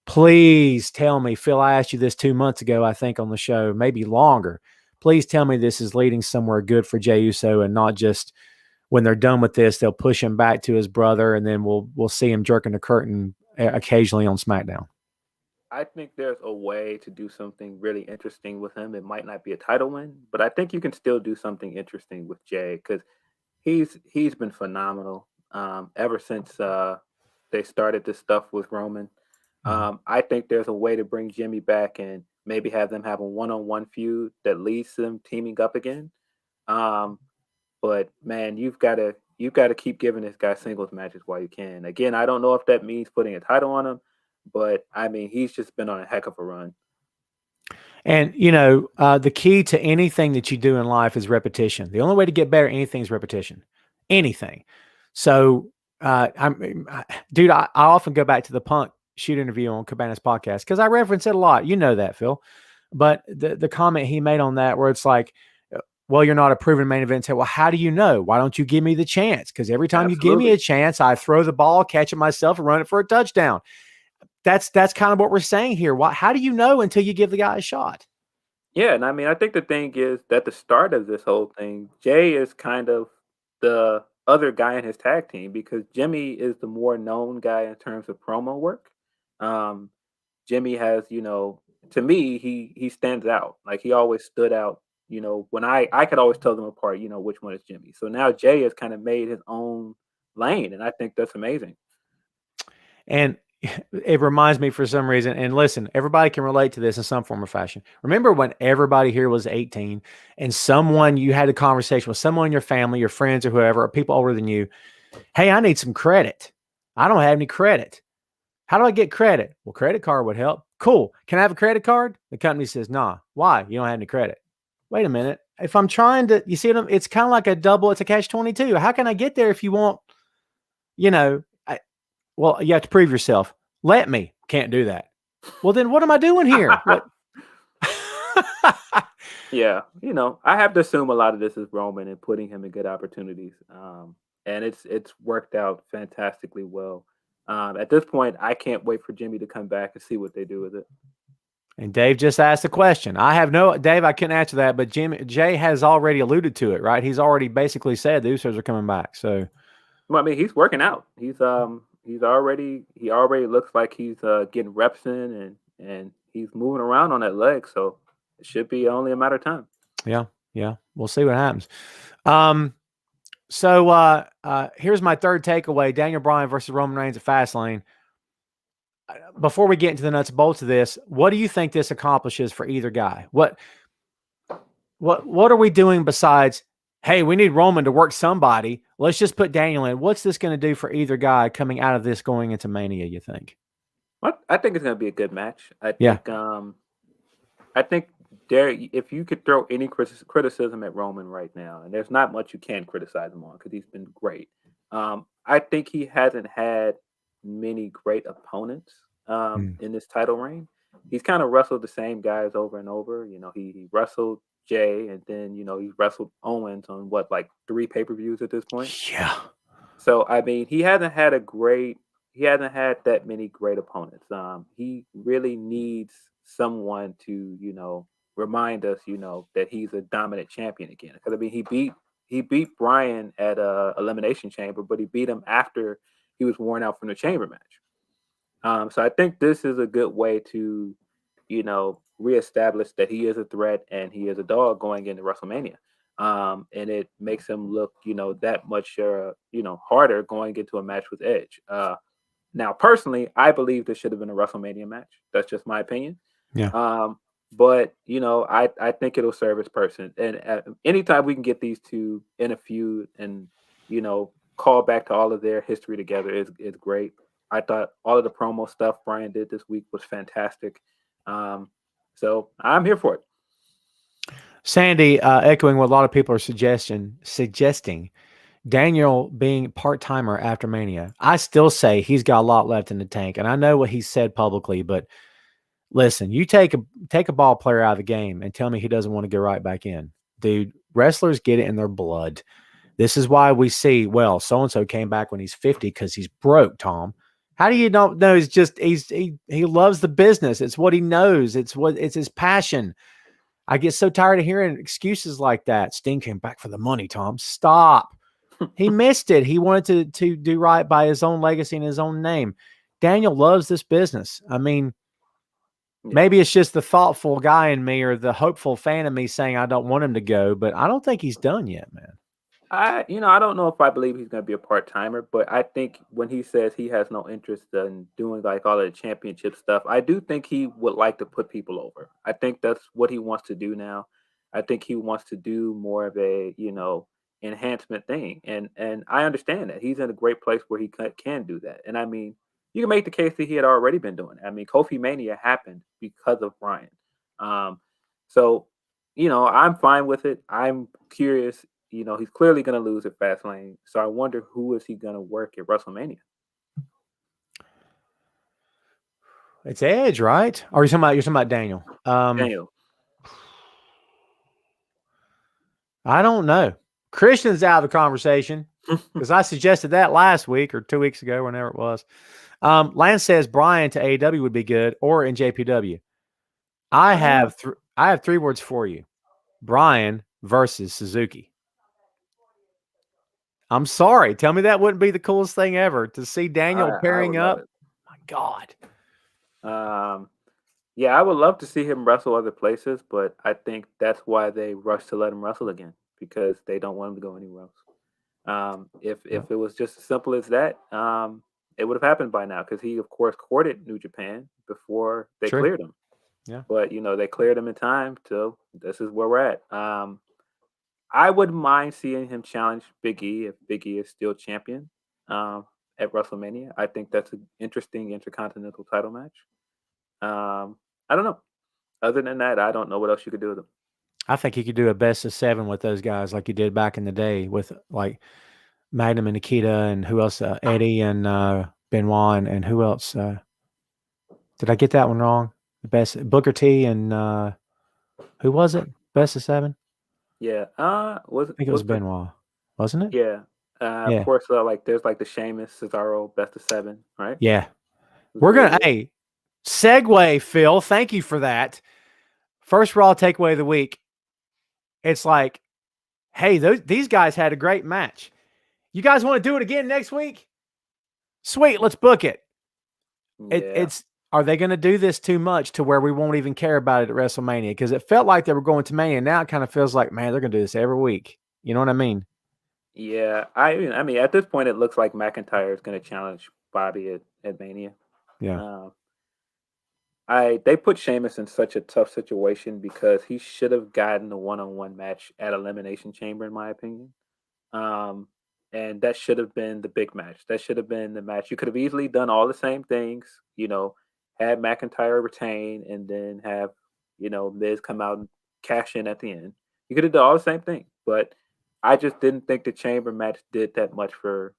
Please tell me, Phil, I asked you this 2 months ago, I think, on the show, maybe longer. Please tell me this is leading somewhere good for Jey Uso and not just when they're done with this, they'll push him back to his brother and then we'll see him jerking the curtain occasionally on SmackDown. I think there's a way to do something really interesting with him. It might not be a title win, but I think you can still do something interesting with Jay because he's been phenomenal ever since they started this stuff with Roman. I think there's a way to bring Jimmy back and maybe have them have a one-on-one feud that leads to them teaming up again. But man, you've got to keep giving this guy singles matches while you can. Again, I don't know if that means putting a title on him, but I mean, he's just been on a heck of a run. And, you know, the key to anything that you do in life is repetition. The only way to get better at anything is repetition. Anything. So, dude, I often go back to the Punk shoot interview on Cabana's podcast because I reference it a lot. You know that, Phil. But the comment he made on that where it's like, well, you're not a proven main event. Say, well, how do you know? Why don't you give me the chance? Because every time you give me a chance, I throw the ball, catch it myself, and run it for a touchdown. That's kind of what we're saying here. How do you know until you give the guy a shot? Yeah, and I mean, I think the thing is that the start of this whole thing, Jay is kind of the other guy in his tag team because Jimmy is the more known guy in terms of promo work. Jimmy has, you know, to me, he stands out. Like he always stood out. You know, when I could always tell them apart, you know, which one is Jimmy. So now Jay has kind of made his own lane, and I think that's amazing. And it reminds me for some reason, and listen, everybody can relate to this in some form or fashion. Remember when everybody here was 18 and you had a conversation with someone in your family, your friends or whoever, or people older than you. Hey, I need some credit. I don't have any credit. How do I get credit? Well, credit card would help. Cool. Can I have a credit card? The company says, nah. Why? You don't have any credit. Wait a minute. If I'm trying to, you see what it's kind of like it's a catch-22. How can I get there if you want, you know, well, you have to prove yourself. Let me. Can't do that. Well, then what am I doing here? Yeah. You know, I have to assume a lot of this is Roman and putting him in good opportunities. And it's worked out fantastically well. At this point, I can't wait for Jimmy to come back and see what they do with it. And Dave just asked a question. Dave, I couldn't answer that, but Jay has already alluded to it, right? He's already basically said the Usos are coming back. So, well, I mean, he's working out. He already looks like he's getting reps in and he's moving around on that leg. So it should be only a matter of time. Yeah. We'll see what happens. So here's my third takeaway: Daniel Bryan versus Roman Reigns at Fastlane. Before we get into the nuts and bolts of this, what do you think this accomplishes for either guy? What are we doing besides, hey, we need Roman to work somebody. Let's just put Daniel in. What's this going to do for either guy coming out of this going into Mania, you think? I think it's going to be a good match. I think if you could throw any criticism at Roman right now, and there's not much you can criticize him on because he's been great. I think he hasn't had many great opponents in this title reign. He's kind of wrestled the same guys over and over. You know, he wrestled Jay, and then, you know, he wrestled Owens on like 3 pay-per-views at this point. Yeah. So I mean, he hasn't had that many great opponents. He really needs someone to, you know, remind us, you know, that he's a dominant champion again. Because I mean, he beat Bryan at Elimination Chamber, but he beat him after he was worn out from the Chamber match. So I think this is a good way to, you know, reestablish that he is a threat and he is a dog going into WrestleMania. And it makes him look, you know, that much, you know, harder going into a match with Edge. Now, personally, I believe this should have been a WrestleMania match. That's just my opinion. Yeah. But, you know, I think it'll serve its person. And anytime we can get these two in a feud and, you know, call back to all of their history together is great. I thought all of the promo stuff Bryan did this week was fantastic. So I'm here for it. Sandy, echoing what a lot of people are suggesting Daniel being part-timer after Mania. I still say he's got a lot left in the tank, and I know what he said publicly, but listen, you take a ball player out of the game and tell me he doesn't want to get right back in. Dude, Wrestlers get it in their blood. This is why we see, well, so-and-so came back when he's 50 because he's broke, Tom. How do you not know? He loves the business. It's what he knows. It's his passion. I get so tired of hearing excuses like that. Sting came back for the money, Tom. Stop. He missed it. He wanted to do right by his own legacy and his own name. Daniel loves this business. I mean, maybe it's just the thoughtful guy in me or the hopeful fan in me saying I don't want him to go, but I don't think he's done yet, man. I don't know if I believe he's going to be a part-timer, but I think when he says he has no interest in doing like all of the championship stuff, I do think he would like to put people over. I think that's what he wants to do now. I think he wants to do more of a, enhancement thing. And I understand that. He's in a great place where he can do that. And I mean, you can make the case that he had already been doing it. I mean, Kofi Mania happened because of Bryan. So, I'm fine with it. I'm curious. He's clearly going to lose at Fastlane. So I wonder who is he going to work at WrestleMania? It's Edge, right? Or you're talking about Daniel? Daniel. I don't know. Christian's out of the conversation because I suggested that last week or 2 weeks ago, whenever it was. Lance says Bryan to AEW would be good, or in JPW. I have 3 words for you: Bryan versus Suzuki. I'm sorry. Tell me that wouldn't be the coolest thing ever to see Daniel pairing up. My God. Yeah, I would love to see him wrestle other places, but I think that's why they rushed to let him wrestle again, because they don't want him to go anywhere else. If it was just as simple as that, it would have happened by now, because he, of course, courted New Japan before they cleared him. Yeah. But, they cleared him in time, so this is where we're at. I wouldn't mind seeing him challenge Big E if Big E is still champion at WrestleMania. I think that's an interesting intercontinental title match. I don't know. Other than that, I don't know what else you could do with him. I think you could do a best of 7 with those guys like you did back in the day with like Magnum and Nikita and who else? Eddie and Benoit and who else? Did I get that one wrong? The best Booker T and who was it? Best of 7? Yeah. I think it was Benoit, wasn't it? Yeah. Of course, there's like the Sheamus, Cesaro, best of 7, right? Yeah. We're going to, segue, Phil. Thank you for that. First Raw takeaway of the week. It's like, hey, these guys had a great match. You guys want to do it again next week? Sweet, let's book it. Yeah. Are they going to do this too much to where we won't even care about it at WrestleMania? Because it felt like they were going to Mania. Now it kind of feels like, man, they're going to do this every week. You know what I mean? Yeah. I mean, at this point, it looks like McIntyre is going to challenge Bobby at Mania. Yeah. They put Sheamus in such a tough situation because he should have gotten a one-on-one match at Elimination Chamber, in my opinion. And that should have been the big match. That should have been the match. You could have easily done all the same things, had McIntyre retain and then have, Miz come out and cash in at the end. You could have done all the same thing, but I just didn't think the Chamber match did that much for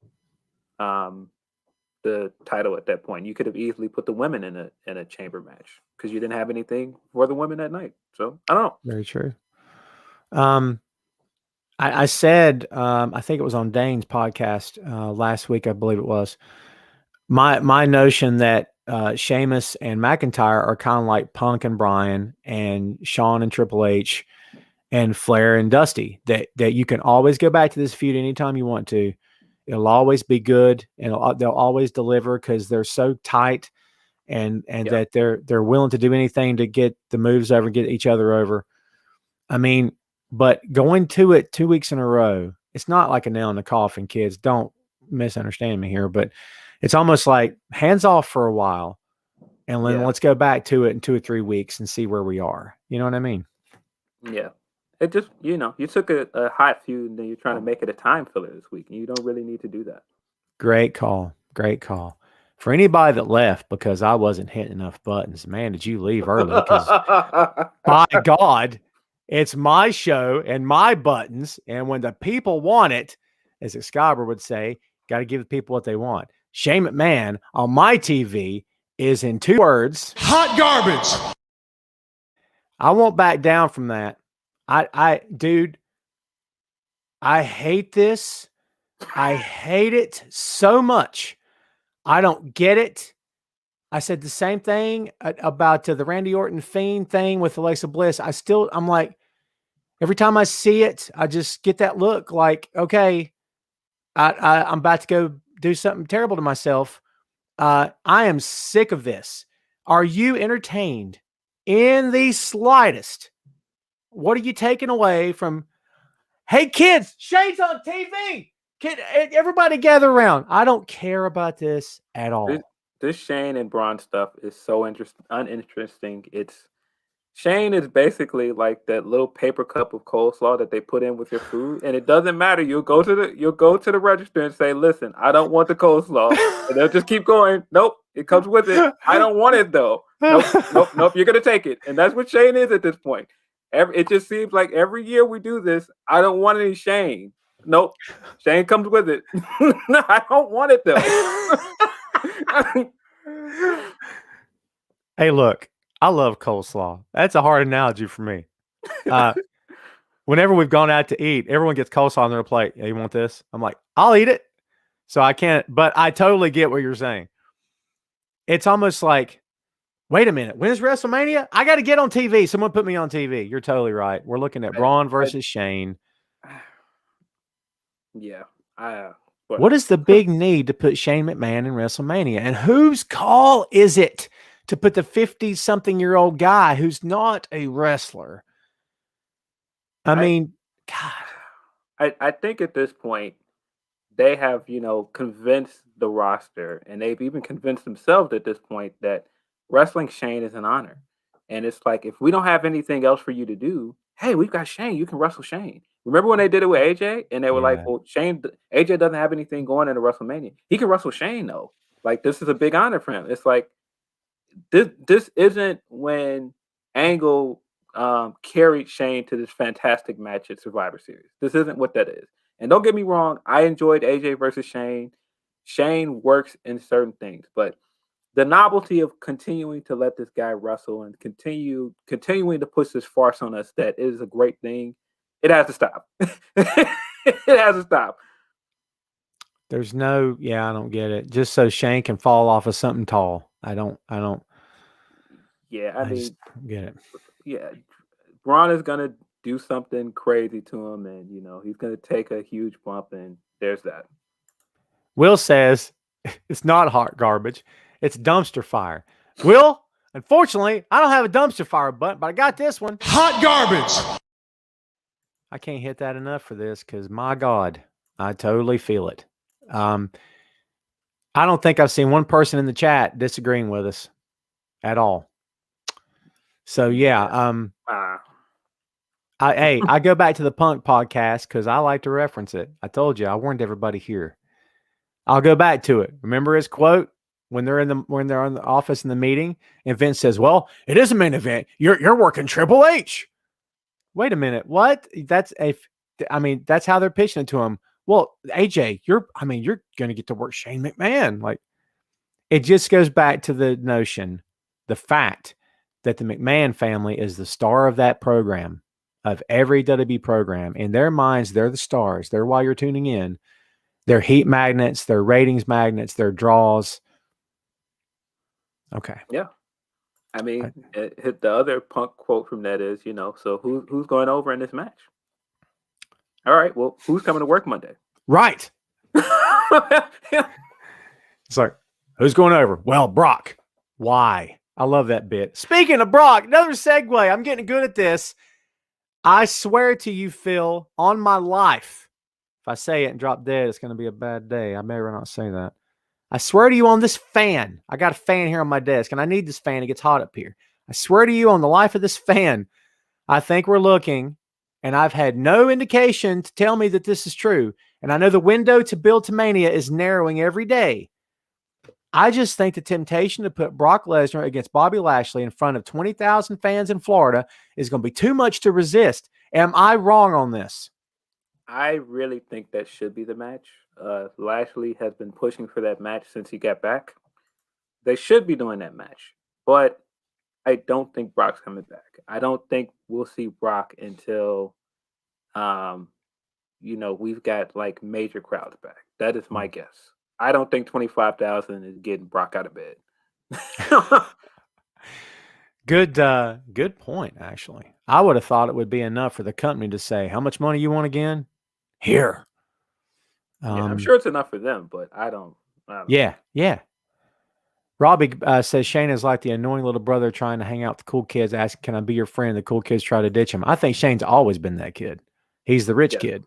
the title at that point. You could have easily put the women in a Chamber match because you didn't have anything for the women that night. So I don't know. Very true. I said, I think it was on Dane's podcast last week, I believe it was. My notion that Sheamus and McIntyre are kind of like Punk and Bryan and Shawn and Triple H and Flair and Dusty, that you can always go back to this feud anytime you want to. It'll always be good, and they'll always deliver because they're so tight, and that they're willing to do anything to get the moves over, get each other over. I mean, but going to it 2 weeks in a row, it's not like a nail in the coffin, kids. Don't misunderstand me here, but it's almost like hands off for a while, and then let's go back to it in 2 or 3 weeks and see where we are. You know what I mean? Yeah. It just, you took a hot feud and then you're trying to make it a time filler this week, and you don't really need to do that. Great call. Great call. For anybody that left because I wasn't hitting enough buttons, man, did you leave early? Because by God, it's my show and my buttons. And when the people want it, as Excalibur would say, got to give the people what they want. Shane McMahon on my TV is, in 2 words, hot garbage. I won't back down from that. Dude, I hate this. I hate it so much. I don't get it. I said the same thing about the Randy Orton Fiend thing with Alexa Bliss. I'm like, every time I see it, I just get that look like, okay, I'm about to go do something terrible to myself. I am sick of this. Are you entertained in the slightest? What are you taking away from, hey, kids, Shane's on TV. Everybody gather around. I don't care about this at This, all. this Shane and Braun stuff is so uninteresting. Shane is basically like that little paper cup of coleslaw that they put in with your food, and it doesn't matter. You'll go to the register and say, "Listen, I don't want the coleslaw," and they'll just keep going. Nope, it comes with it. I don't want it though. Nope, nope, nope. You're gonna take it, and that's what Shane is at this point. It just seems like every year we do this. I don't want any Shane. Nope, Shane comes with it. I don't want it though. Hey, look, I love coleslaw. That's a hard analogy for me. Whenever we've gone out to eat, everyone gets coleslaw on their plate. Yeah, you want this? I'm like, I'll eat it. So I can't, but I totally get what you're saying. It's almost like, wait a minute, when's WrestleMania? I got to get on TV. Someone put me on TV. You're totally right. We're looking at Braun versus Shane. Yeah. What is the big need to put Shane McMahon in WrestleMania? And whose call is it to put the 50-something-year-old guy who's not a wrestler? I mean, God. I think at this point, they have, convinced the roster, and they've even convinced themselves at this point that wrestling Shane is an honor. And it's like, if we don't have anything else for you to do, hey, we've got Shane. You can wrestle Shane. Remember when they did it with AJ? And they were like, well, AJ doesn't have anything going into WrestleMania. He can wrestle Shane, though. Like, this is a big honor for him. It's like, this isn't when Angle carried Shane to this fantastic match at Survivor Series. This isn't what that is. And don't get me wrong, I enjoyed AJ versus Shane. Shane works in certain things, but the novelty of continuing to let this guy wrestle and continuing to push this farce on us that is a great thing, it has to stop. It has to stop. There's no, I don't get it. Just so Shane can fall off of something tall. I don't. Yeah, I mean, just get it. Yeah, Braun is gonna do something crazy to him, and he's gonna take a huge bump, and there's that. Will says it's not hot garbage; it's dumpster fire. Will, unfortunately, I don't have a dumpster fire button, but I got this one. Hot garbage. I can't hit that enough for this because, my God, I totally feel it. I don't think I've seen one person in the chat disagreeing with us at all. So I go back to the Punk podcast because I like to reference it. I told you, I warned everybody here. I'll go back to it. Remember his quote when they're in the office in the meeting, and Vince says, "Well, it is a main event. You're working Triple H." Wait a minute, what? That's how they're pitching it to him. Well, AJ, you're going to get to work Shane McMahon. Like, it just goes back to the notion, the fact that the McMahon family is the star of that program, of every WWE program. In their minds, they're the stars. They're why you're tuning in. They're heat magnets. They're ratings magnets. They're draws. Okay. Yeah. I mean, the other Punk quote from that is, so who's going over in this match? All right, well, who's coming to work Monday? Right. It's like, who's going over? Well, Brock. Why? I love that bit. Speaking of Brock, another segue. I'm getting good at this. I swear to you, Phil, on my life, if I say it and drop dead, it's going to be a bad day. I may or not say that. I swear to you on this fan. I got a fan here on my desk, and I need this fan. It gets hot up here. I swear to you on the life of this fan, I think we're looking, and I've had no indication to tell me that this is true. And I know the window to build to Mania is narrowing every day. I just think the temptation to put Brock Lesnar against Bobby Lashley in front of 20,000 fans in Florida is going to be too much to resist. Am I wrong on this? I really think that should be the match. Lashley has been pushing for that match since he got back. They should be doing that match, but I don't think Brock's coming back. I don't think we'll see Brock until, we've got like major crowds back. That is my guess. I don't think 25,000 is getting Brock out of bed. Good point, actually. I would have thought it would be enough for the company to say, how much money you want again? Here. Yeah, I'm sure it's enough for them, but I don't know. Yeah. Robbie says Shane is like the annoying little brother trying to hang out with the cool kids, asking, can I be your friend? The cool kids try to ditch him. I think Shane's always been that kid. He's the rich Yes. kid.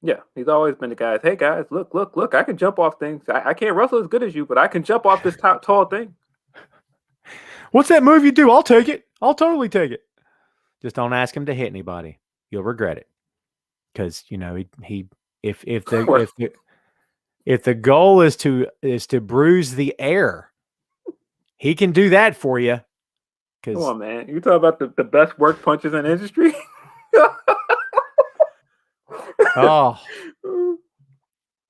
Yeah, he's always been the guy. Hey guys, look! I can jump off things. I can't wrestle as good as you, but I can jump off this tall thing. What's that move you do? I'll take it. I'll totally take it. Just don't ask him to hit anybody. You'll regret it. Because if the goal is to bruise the air, he can do that for you. Come on, man! You talk about the best work punches in the industry. Oh,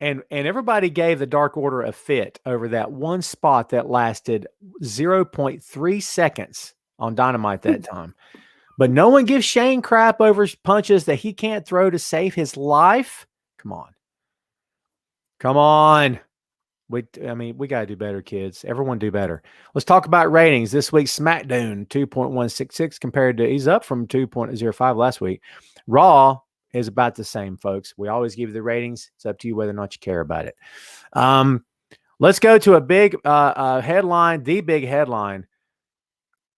and everybody gave the Dark Order a fit over that one spot that lasted 0.3 seconds on Dynamite that time. But no one gives Shane crap over punches that he can't throw to save his life. Come on. We got to do better, kids. Everyone do better. Let's talk about ratings. This week's Smackdown, 2.166 compared to, he's up from 2.05 last week. Raw is about the same, folks. We always give you the ratings. It's up to you whether or not you care about it. Let's go to a big headline, the big headline.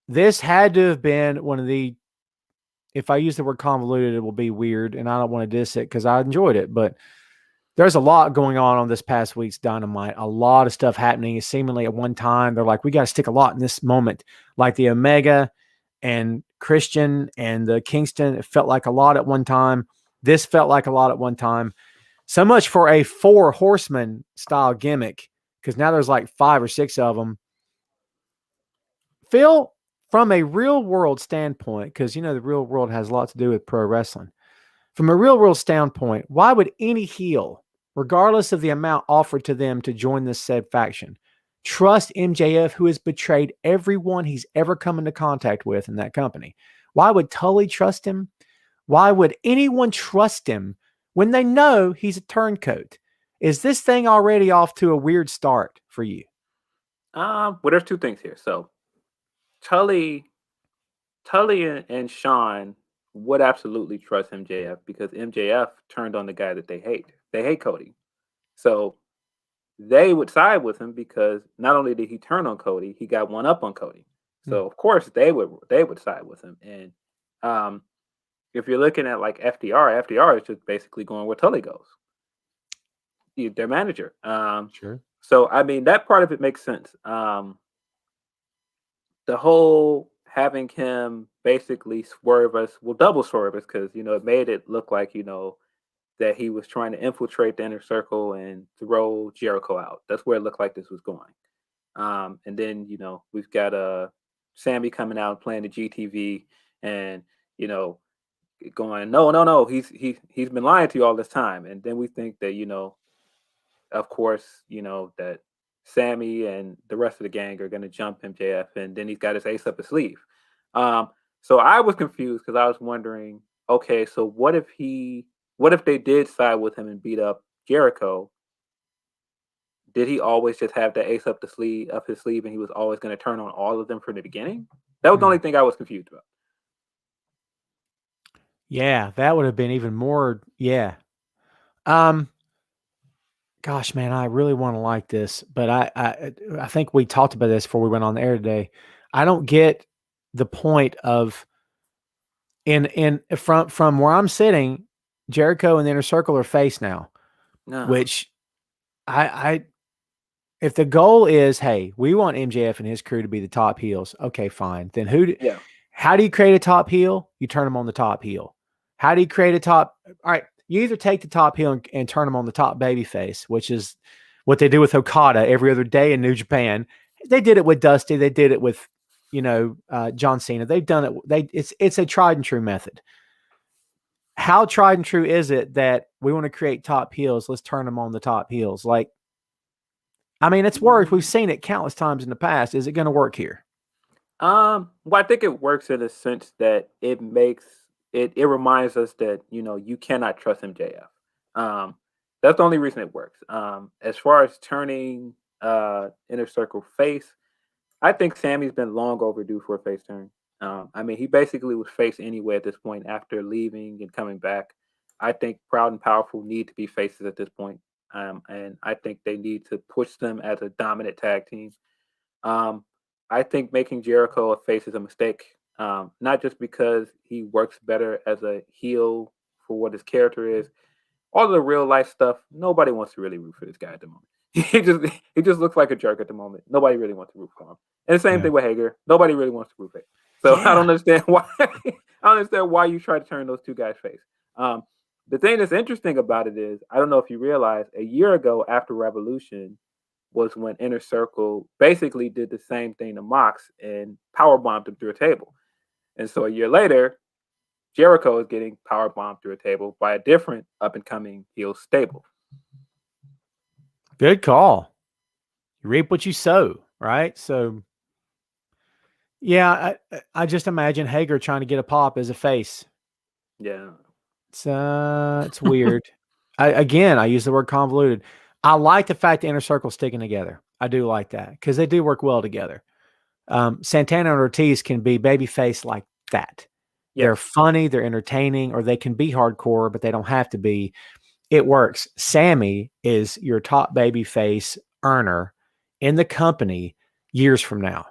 This had to have been one of the, if I use the word convoluted, it will be weird, and I don't want to diss it because I enjoyed it, but there's a lot going on this past week's Dynamite. A lot of stuff happening seemingly at one time. They're like, we got to stick a lot in this moment. Like the Omega and Christian and the Kingston, it felt like a lot at one time. This felt like a lot at one time. So much for a 4 horseman style gimmick, because now there's like 5 or 6 of them. Phil, from a real world standpoint, because the real world has a lot to do with pro wrestling. From a real world standpoint, why would any heel, regardless of the amount offered to them to join this said faction, trust MJF, who has betrayed everyone he's ever come into contact with in that company? Why would Tully trust him? Why would anyone trust him when they know he's a turncoat? Is this thing already off to a weird start for you? Well, there's 2 things here. So Tully and Sean would absolutely trust MJF because MJF turned on the guy that they hate. They hate Cody. So they would side with him because not only did he turn on Cody, he got one up on Cody. So of course they would side with him. And if you're looking at like FDR is just basically going where Tully goes. Their manager. Sure. So I mean that part of it makes sense. The whole having him basically swerve us, double swerve us, because it made it look like that he was trying to infiltrate the inner circle and throw Jericho out. That's where it looked like this was going. And then we've got Sammy coming out and playing the GTV, and going no, he's been lying to you all this time. And then we think that of course that Sammy and the rest of the gang are going to jump MJF, and then he's got his ace up his sleeve. So I was confused because I was wondering, okay, so what if they did side with him and beat up Jericho? Did he always just have the ace up his sleeve, and he was always going to turn on all of them from the beginning? That was the only thing I was confused about. Yeah, that would have been even more. Yeah. Gosh, man, I really want to like this, but I think we talked about this before we went on the air today. I don't get the point of from where I'm sitting, Jericho and the Inner Circle are face now. No. Which if the goal is, hey, we want MJF and his crew to be the top heels, okay, fine. Then how do you create a top heel? You turn them on the top heel. How do you create a top? All right, you either take the top heel and turn them on the top baby face, which is what they do with Okada every other day in New Japan. They did it with Dusty. They did it with, John Cena. They've done it. It's a tried and true method. How tried and true is it that we want to create top heels? Let's turn them on the top heels. It's worked. We've seen it countless times in the past. Is it going to work here? Well, I think it works in a sense that it makes it reminds us that you cannot trust MJF. That's the only reason it works. As far as turning Inner Circle face, I think Sammy's been long overdue for a face turn. I mean, he basically was face anyway at this point after leaving and coming back. I think Proud and Powerful need to be faces at this point. And I think they need to push them as a dominant tag team. Um, I think making Jericho a face is a mistake, not just because he works better as a heel for what his character is. All the real life stuff, nobody wants to really root for this guy at the moment. He just looks like a jerk at the moment. Nobody really wants to root for him. And the same Yeah. thing with Hager. Nobody really wants to root for him. So I don't understand why. I don't understand why you try to turn those two guys face. The thing that's interesting about it is, I don't know if you realize, a year ago after Revolution was when Inner Circle basically did the same thing to Mox and powerbombed him through a table. And so a year later, Jericho is getting powerbombed through a table by a different up and coming heel stable. Good call. You reap what you sow, right? So, yeah, I just imagine Hager trying to get a pop as a face. Yeah. It's weird. I use the word convoluted. I like the fact the Inner Circle's sticking together. I do like that because they do work well together. Santana and Ortiz can be babyface like that. Yes. They're funny, they're entertaining, or they can be hardcore, but they don't have to be. It works. Sammy is your top babyface earner in the company years from now.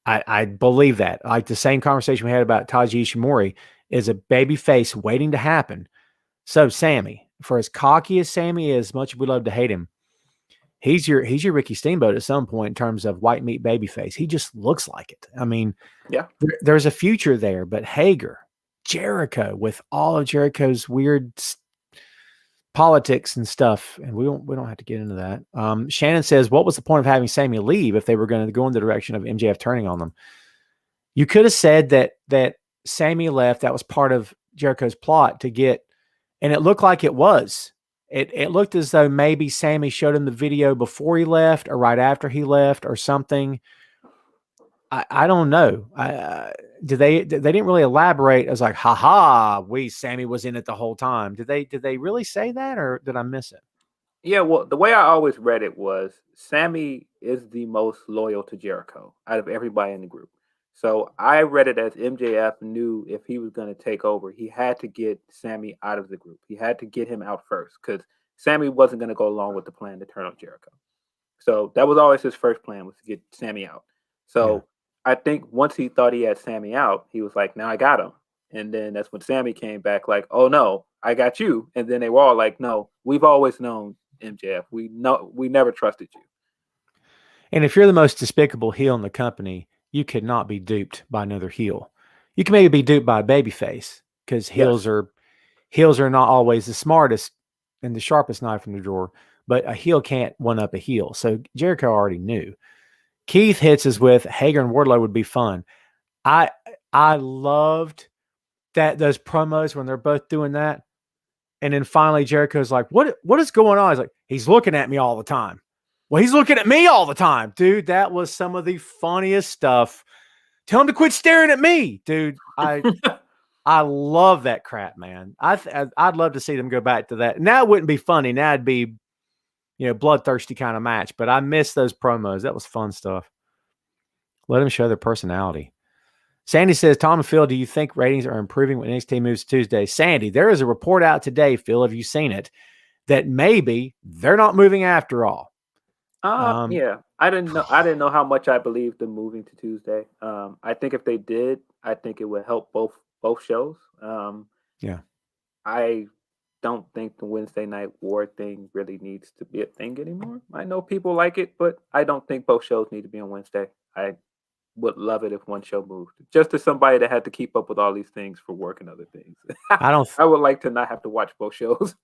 I believe that. Like the same conversation we had about Taiji Ishimori is a babyface waiting to happen. So Sammy, for as cocky as Sammy is, much as we love to hate him, he's your Ricky Steamboat at some point in terms of white meat babyface. He just looks like it. I mean, yeah, there's a future there, but Hager, Jericho, with all of Jericho's weird politics and stuff, and we don't have to get into that. Shannon says, what was the point of having Sammy leave if they were going to go in the direction of MJF turning on them? You could have said that Sammy left. That was part of Jericho's plot to get, and it looked like it was. It looked as though maybe Sammy showed him the video before he left or right after he left or something. I don't know. They didn't really elaborate. I was like, Sammy was in it the whole time. Did they really say that, or did I miss it? Yeah, well, the way I always read it was Sammy is the most loyal to Jericho out of everybody in the group. So I read it as MJF knew if he was going to take over, he had to get Sammy out of the group. He had to get him out first because Sammy wasn't going to go along with the plan to turn on Jericho. So that was always his first plan, was to get Sammy out. So I think once he thought he had Sammy out, he was like, now I got him. And then that's when Sammy came back like, oh no, I got you. And then they were all like, no, we've always known MJF. We never trusted you. And if you're the most despicable heel in the company, you could not be duped by another heel. You can maybe be duped by a babyface because heels are not always the smartest and the sharpest knife in the drawer, but a heel can't one up a heel. So Jericho already knew. Keith hits us with Hager and Wardlow would be fun. I loved those promos when they're both doing that. And then finally Jericho's like, what is going on? He's like, he's looking at me all the time. Well, he's looking at me all the time, dude. That was some of the funniest stuff. Tell him to quit staring at me, dude. I love that crap, man. I'd love to see them go back to that. Now it wouldn't be funny. Now it'd be, bloodthirsty kind of match. But I miss those promos. That was fun stuff. Let them show their personality. Sandy says, Tom and Phil, do you think ratings are improving when NXT moves to Tuesday? Sandy, there is a report out today, Phil, have you seen it, that maybe they're not moving after all. Yeah, I didn't know how much I believed in moving to Tuesday. I think if they did, I think it would help both shows. Yeah, I don't think the Wednesday Night War thing really needs to be a thing anymore. I know people like it, but I don't think both shows need to be on Wednesday. I would love it if one show moved. Just as somebody that had to keep up with all these things for work and other things, I would like to not have to watch both shows.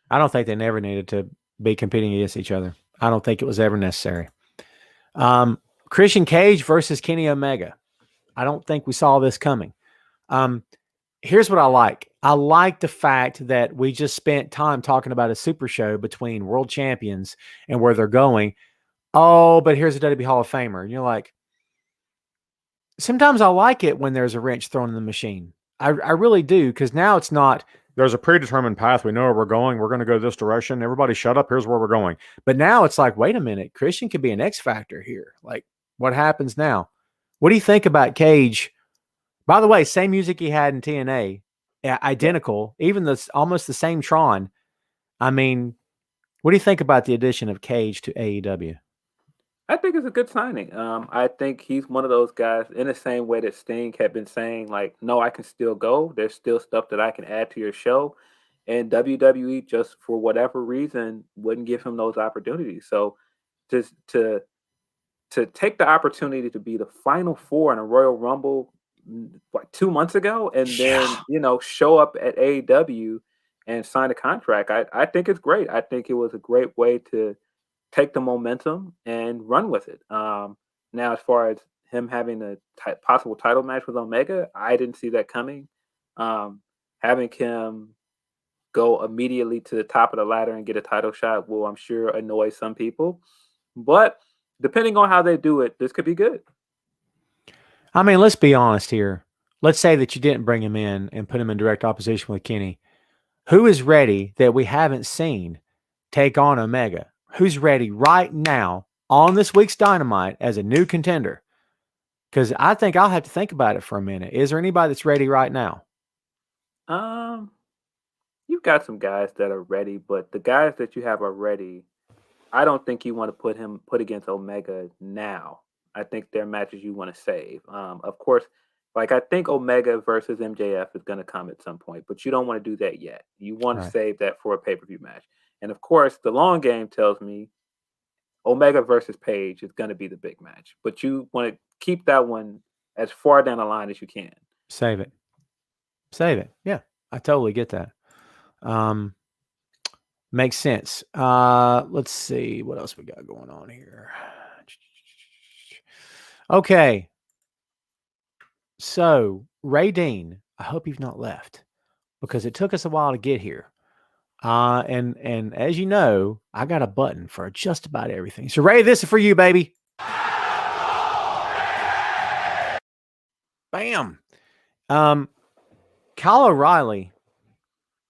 I don't think they never needed to be competing against each other. I don't think it was ever necessary. Christian Cage versus Kenny Omega. I don't think we saw this coming. Here's what I like. I like the fact that we just spent time talking about a super show between world champions and where they're going. Oh, but here's a WWE Hall of Famer. And you're like, sometimes I like it when there's a wrench thrown in the machine. I really do, because now it's not, there's a predetermined path. We know where we're going. We're going to go this direction. Everybody shut up. Here's where we're going. But now it's like, wait a minute, Christian could be an X factor here. Like, what happens now? What do you think about Cage? By the way, same music he had in TNA, identical, even almost the same Tron. I mean, what do you think about the addition of Cage to AEW? I think it's a good signing. I think he's one of those guys in the same way that Sting had been saying, like, no, I can still go. There's still stuff that I can add to your show. And WWE, just for whatever reason, wouldn't give him those opportunities. So just to take the opportunity to be the final four in a Royal Rumble, what, 2 months ago, and then show up at AEW and sign a contract, I think it's great. I think it was a great way to take the momentum and run with it. Now, as far as him having a possible title match with Omega, I didn't see that coming. Having him go immediately to the top of the ladder and get a title shot will, I'm sure, annoy some people. But depending on how they do it, this could be good. I mean, let's be honest here. Let's say that you didn't bring him in and put him in direct opposition with Kenny. Who is ready that we haven't seen take on Omega? Who's ready right now on this week's Dynamite as a new contender? Because I think I'll have to think about it for a minute. Is there anybody that's ready right now? You've got some guys that are ready, but the guys that you have are ready, I don't think you want to put against Omega now. I think they're matches you want to save. Of course, like, I think Omega versus MJF is going to come at some point, but you don't want to do that yet. You want to save that for a pay-per-view match. And of course, the long game tells me Omega versus Page is going to be the big match, but you want to keep that one as far down the line as you can. Save it. Yeah, I totally get that. Makes sense. Let's see what else we got going on here. Okay. So, Ray Dean, I hope you've not left, because it took us a while to get here. And as you know, I got a button for just about everything. So, Ray, this is for you, baby. Bam. Kyle O'Reilly,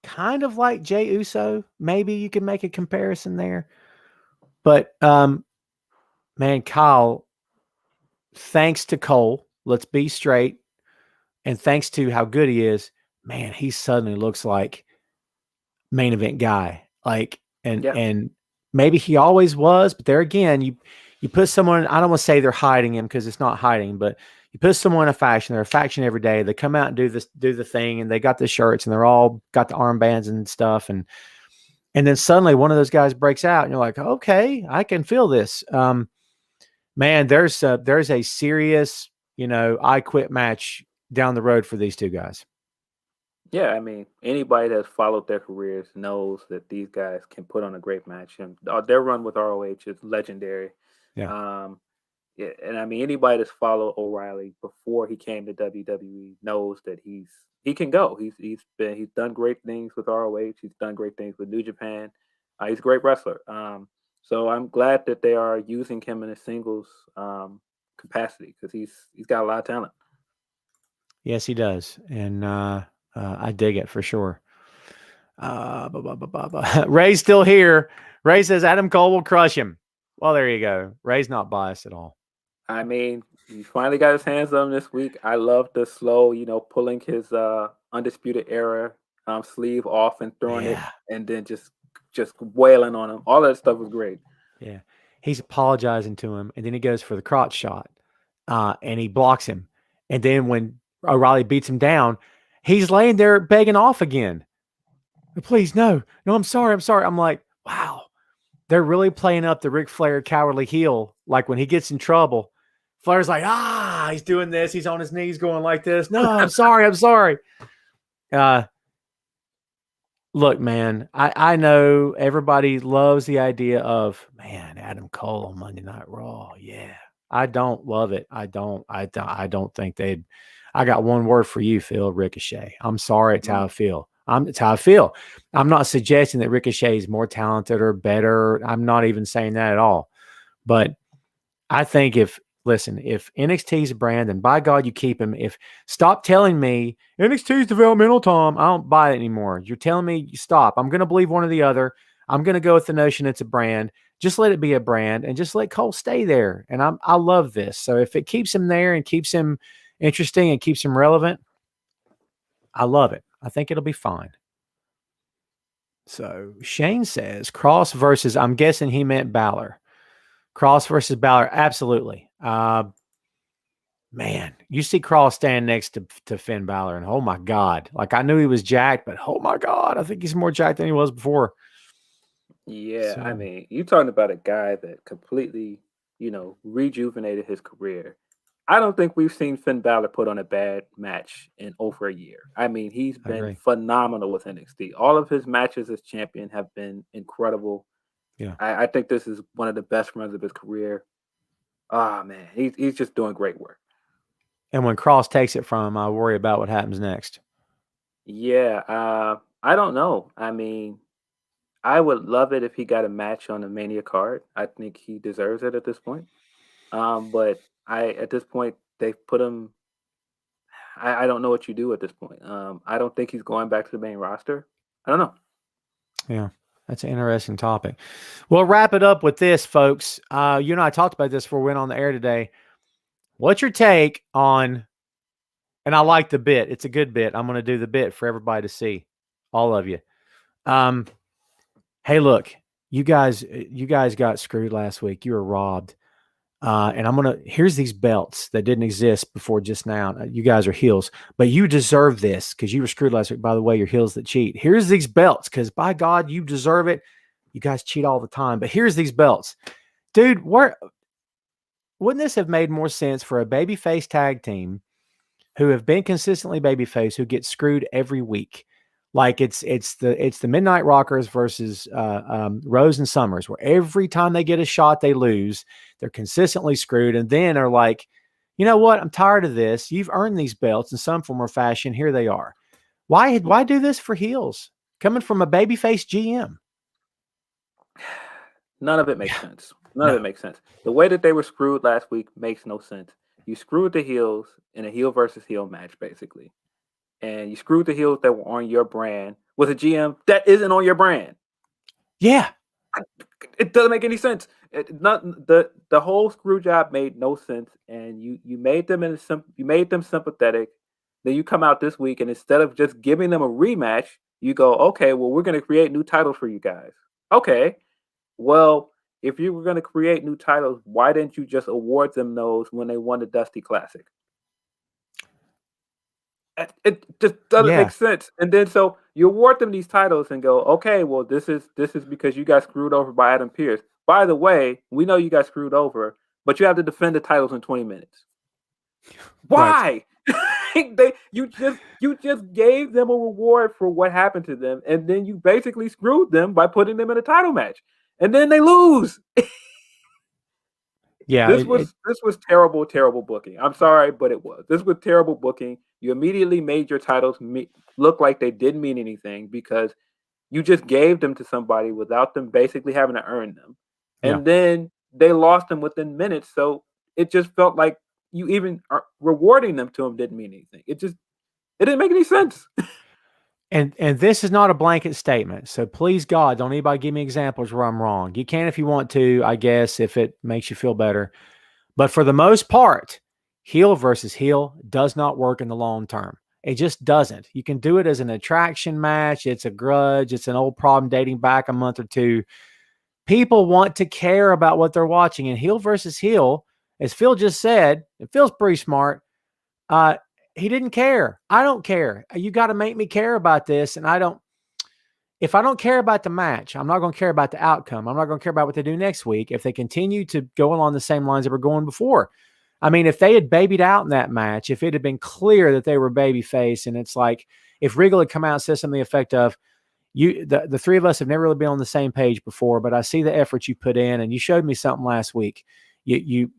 kind of like Jey Uso. Maybe you could make a comparison there. But, man, Kyle, thanks to Cole, let's be straight, and thanks to how good he is, man, he suddenly looks like main event guy. Like, and maybe he always was, but there again, you put someone, I don't want to say they're hiding him, because it's not hiding, but you put someone in a faction, they're a faction every day. They come out and do the thing, and they got the shirts, and they're all got the armbands and stuff. And then suddenly one of those guys breaks out, and you're like, okay, I can feel this. Man, there's a serious, I quit match down the road for these two guys. Yeah, I mean, anybody that's followed their careers knows that these guys can put on a great match, and their run with ROH is legendary. Yeah. And I mean, anybody that's followed O'Reilly before he came to WWE knows that he can go. He's done great things with ROH. He's done great things with New Japan. He's a great wrestler. So I'm glad that they are using him in a singles capacity, because he's got a lot of talent. Yes, he does, and I dig it for sure. Ray's still here. Ray says Adam Cole will crush him. Well, there you go. Ray's not biased at all. I mean, he finally got his hands on him this week. I love the slow, pulling his Undisputed Era sleeve off and throwing it, and then just wailing on him. All that stuff was great. Yeah. He's apologizing to him, and then he goes for the crotch shot, and he blocks him. And then when O'Reilly beats him down, he's laying there begging off again. Please, no, I'm sorry. I'm like, wow, they're really playing up the Ric Flair cowardly heel. Like, when he gets in trouble, Flair's like, he's doing this. He's on his knees going like this. No, I'm sorry. Look, man, I know everybody loves the idea of, man, Adam Cole on Monday Night Raw. Yeah, I don't love it. I don't think they'd. I got one word for you, Phil: Ricochet. I'm sorry, it's how I feel. It's how I feel. I'm not suggesting that Ricochet is more talented or better. I'm not even saying that at all. But I think if listen, if NXT's a brand, then by God, you keep him. Stop telling me NXT's developmental, Tom. I don't buy it anymore. You're telling me stop. I'm going to believe one or the other. I'm going to go with the notion it's a brand. Just let it be a brand and just let Cole stay there. And I love this. So if it keeps him there and keeps him interesting and keeps him relevant, I love it. I think it'll be fine. So Shane says Cross versus, I'm guessing he meant Balor. Cross versus Balor, absolutely. Man, you see Cross stand next to Finn Balor, and oh my God. Like, I knew he was jacked, but oh my God, I think he's more jacked than he was before. Yeah, I So, mean, you're talking about a guy that completely, rejuvenated his career. I don't think we've seen Finn Balor put on a bad match in over a year. I mean, he's I been agree. phenomenal with NXT. All of his matches as champion have been incredible. Yeah. I think this is one of the best runs of his career. Ah, man, he's just doing great work. And when Cross takes it from him, I worry about what happens next. Yeah, I don't know. I mean, I would love it if he got a match on the Mania card. I think he deserves it at this point. But at this point they've put him. I don't know what you do at this point. I don't think he's going back to the main roster. I don't know. Yeah. That's an interesting topic. We'll wrap it up with this, folks. You and I talked about this before we went on the air today. What's your take on, and I like the bit. It's a good bit. I'm going to do the bit for everybody to see, all of you. Hey, look, you guys got screwed last week. You were robbed. And here's these belts that didn't exist before just now. You guys are heels, but you deserve this because you were screwed last week. By the way, you're heels that cheat. Here's these belts because by God, you deserve it. You guys cheat all the time, but here's these belts. Dude, wouldn't this have made more sense for a babyface tag team who have been consistently babyface who get screwed every week? Like it's the Midnight Rockers versus Rose and Summers, where every time they get a shot, they lose. They're consistently screwed, and then are like, you know what? I'm tired of this. You've earned these belts in some form or fashion. Here they are. Why do this for heels coming from a babyface GM? None of it makes sense. None of it makes sense. The way that they were screwed last week makes no sense. You screwed the heels in a heel versus heel match, basically. And you screwed the heels that were on your brand with a GM that isn't on your brand. Yeah. It doesn't make any sense. The whole screw job made no sense, and you made them sympathetic. Then you come out this week, and instead of just giving them a rematch, you go, okay, well, we're going to create new titles for you guys. Okay, well, if you were going to create new titles, why didn't you just award them those when they won the Dusty Classic? It just doesn't make sense. And then so you award them these titles and go, okay, well, this is because you got screwed over by Adam Pearce. By the way, we know you got screwed over, but you have to defend the titles in 20 minutes. Why? Right. You just gave them a reward for what happened to them, and then you basically screwed them by putting them in a title match, and then they lose. Yeah, this was terrible booking. I'm sorry, but it was. This was terrible booking. You immediately made your titles look like they didn't mean anything because you just gave them to somebody without them basically having to earn them. And then they lost them within minutes. So it just felt like you even rewarding them to them didn't mean anything. It didn't make any sense. And this is not a blanket statement. So please, God, don't anybody give me examples where I'm wrong. You can if you want to, I guess, if it makes you feel better. But for the most part, heel versus heel does not work in the long term. It just doesn't. You can do it as an attraction match. It's a grudge. It's an old problem dating back a month or two. People want to care about what they're watching. And heel versus heel, as Phil just said, it feels pretty smart. He didn't care. I don't care. You got to make me care about this. And if I don't care about the match, I'm not going to care about the outcome. I'm not going to care about what they do next week if they continue to go along the same lines that were going before. I mean, if they had babied out in that match, if it had been clear that they were babyface, and it's like if Regal had come out and said something to the effect of, the three of us have never really been on the same page before, but I see the effort you put in, and you showed me something last week. You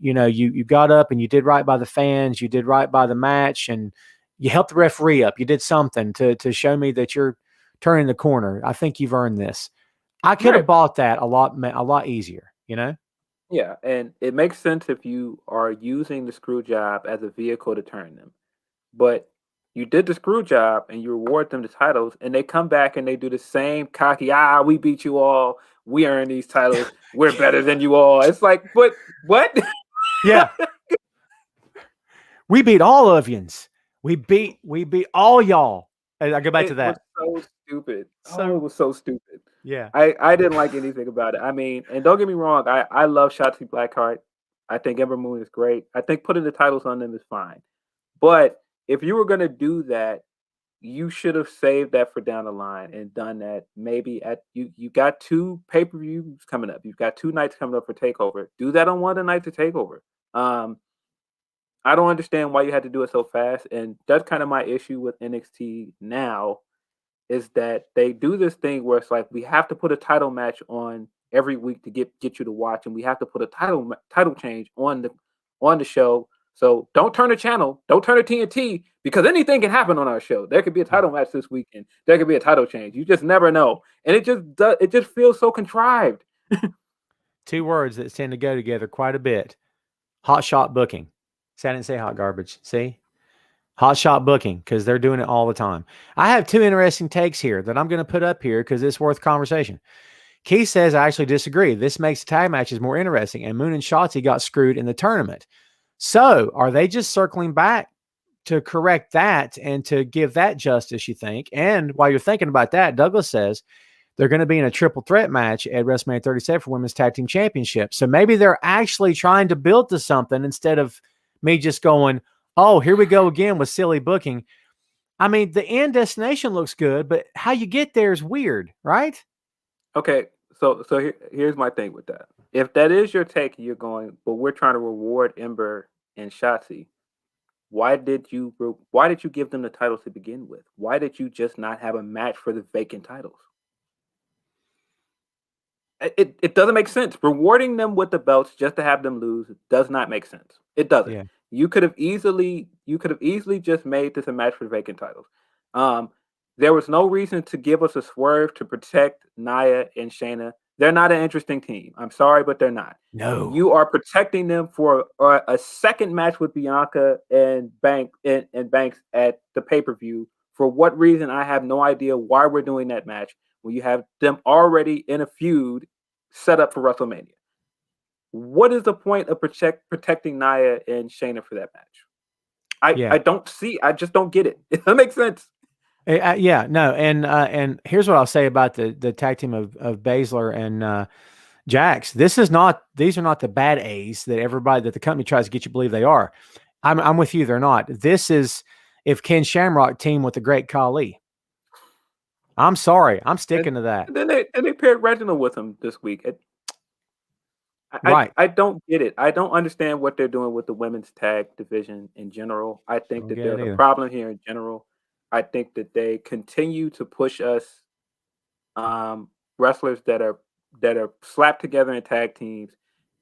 got up and you did right by the fans, you did right by the match, and you helped the referee up. You did something to show me that you're turning the corner. I think you've earned this. I could have bought that a lot easier, you know? Yeah, and it makes sense if you are using the screw job as a vehicle to turn them. But you did the screw job and you reward them the titles, and they come back and they do the same cocky, we beat you all, we earned these titles, we're better than you all. It's like, but what? Yeah. We beat all of yous. We beat all y'all. And I go back to It was that. so stupid. Oh, So it was so stupid. yeah. I didn't like anything about it. I mean, and don't get me wrong, I love Shotzi Blackheart. I think Ember Moon is great. I think putting the titles on them is fine. But if you were gonna do that, you should have saved that for down the line and done that maybe at you got two pay-per-views coming up. You've got two nights coming up for Takeover. Do that on one of the nights of Takeover. Um, I don't understand why you had to do it so fast, and that's kind of my issue with NXT now is that they do this thing where it's like we have to put a title match on every week to get you to watch, and we have to put a title change on the show. So don't turn the channel, don't turn the TNT because anything can happen on our show. There could be a title match this weekend. There could be a title change. You just never know, and it just feels so contrived. Two words that tend to go together quite a bit. Hot shot booking. See, I didn't say hot garbage. See? Hot shot booking, because they're doing it all the time. I have two interesting takes here that I'm going to put up here because it's worth conversation. Keith says, I actually disagree. This makes the tag matches more interesting, and Moon and Shotzi got screwed in the tournament. So are they just circling back to correct that and to give that justice, you think? And while you're thinking about that, Douglas says they're going to be in a triple threat match at WrestleMania 37 for Women's Tag Team Championship. So maybe they're actually trying to build to something instead of me just going, oh, here we go again with silly booking. I mean, the end destination looks good, but how you get there is weird, right? Okay, so here's my thing with that. If that is your take, you're going, but we're trying to reward Ember and Shotzi. Why did you give them the titles to begin with? Why did you just not have a match for the vacant titles? It doesn't make sense. Rewarding them with the belts just to have them lose does not make sense. It doesn't. Yeah. You could have easily just made this a match for the vacant titles. There was no reason to give us a swerve to protect Nia and Shayna. They're not an interesting team. I'm sorry, but they're not. No. You are protecting them for a second match with Bianca and Banks at the pay-per-view. For what reason? I have no idea why we're doing that match when you have them already in a feud set up for WrestleMania. What is the point of protecting Nia and Shayna for that match? I don't see. I just don't get it. That makes sense. Yeah, no, and here's what I'll say about the tag team of Baszler and Jax. These are not the bad A's that the company tries to get you to believe they are. I'm with you. They're not. This is if Ken Shamrock team with the Great Khali. I'm sorry. I'm sticking to that. And then they paired Reginald with him this week. Right. I don't get it. I don't understand what they're doing with the women's tag division in general. I think that there's a problem here in general. I think that they continue to push us wrestlers that are slapped together in tag teams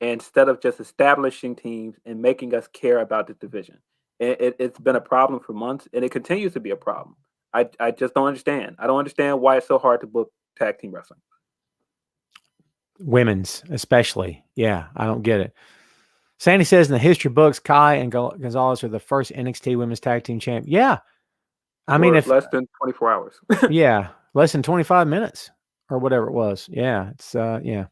instead of just establishing teams and making us care about the division. It's been a problem for months, and it continues to be a problem. I just don't understand. I don't understand why it's so hard to book tag team wrestling. Women's, especially. Yeah, I don't get it. Sandy says in the history books, Kai and Gonzalez are the first NXT Women's Tag Team champ. Yeah. I mean, if less than 24 hours. Yeah, less than 25 minutes or whatever it was. Yeah, it's yeah.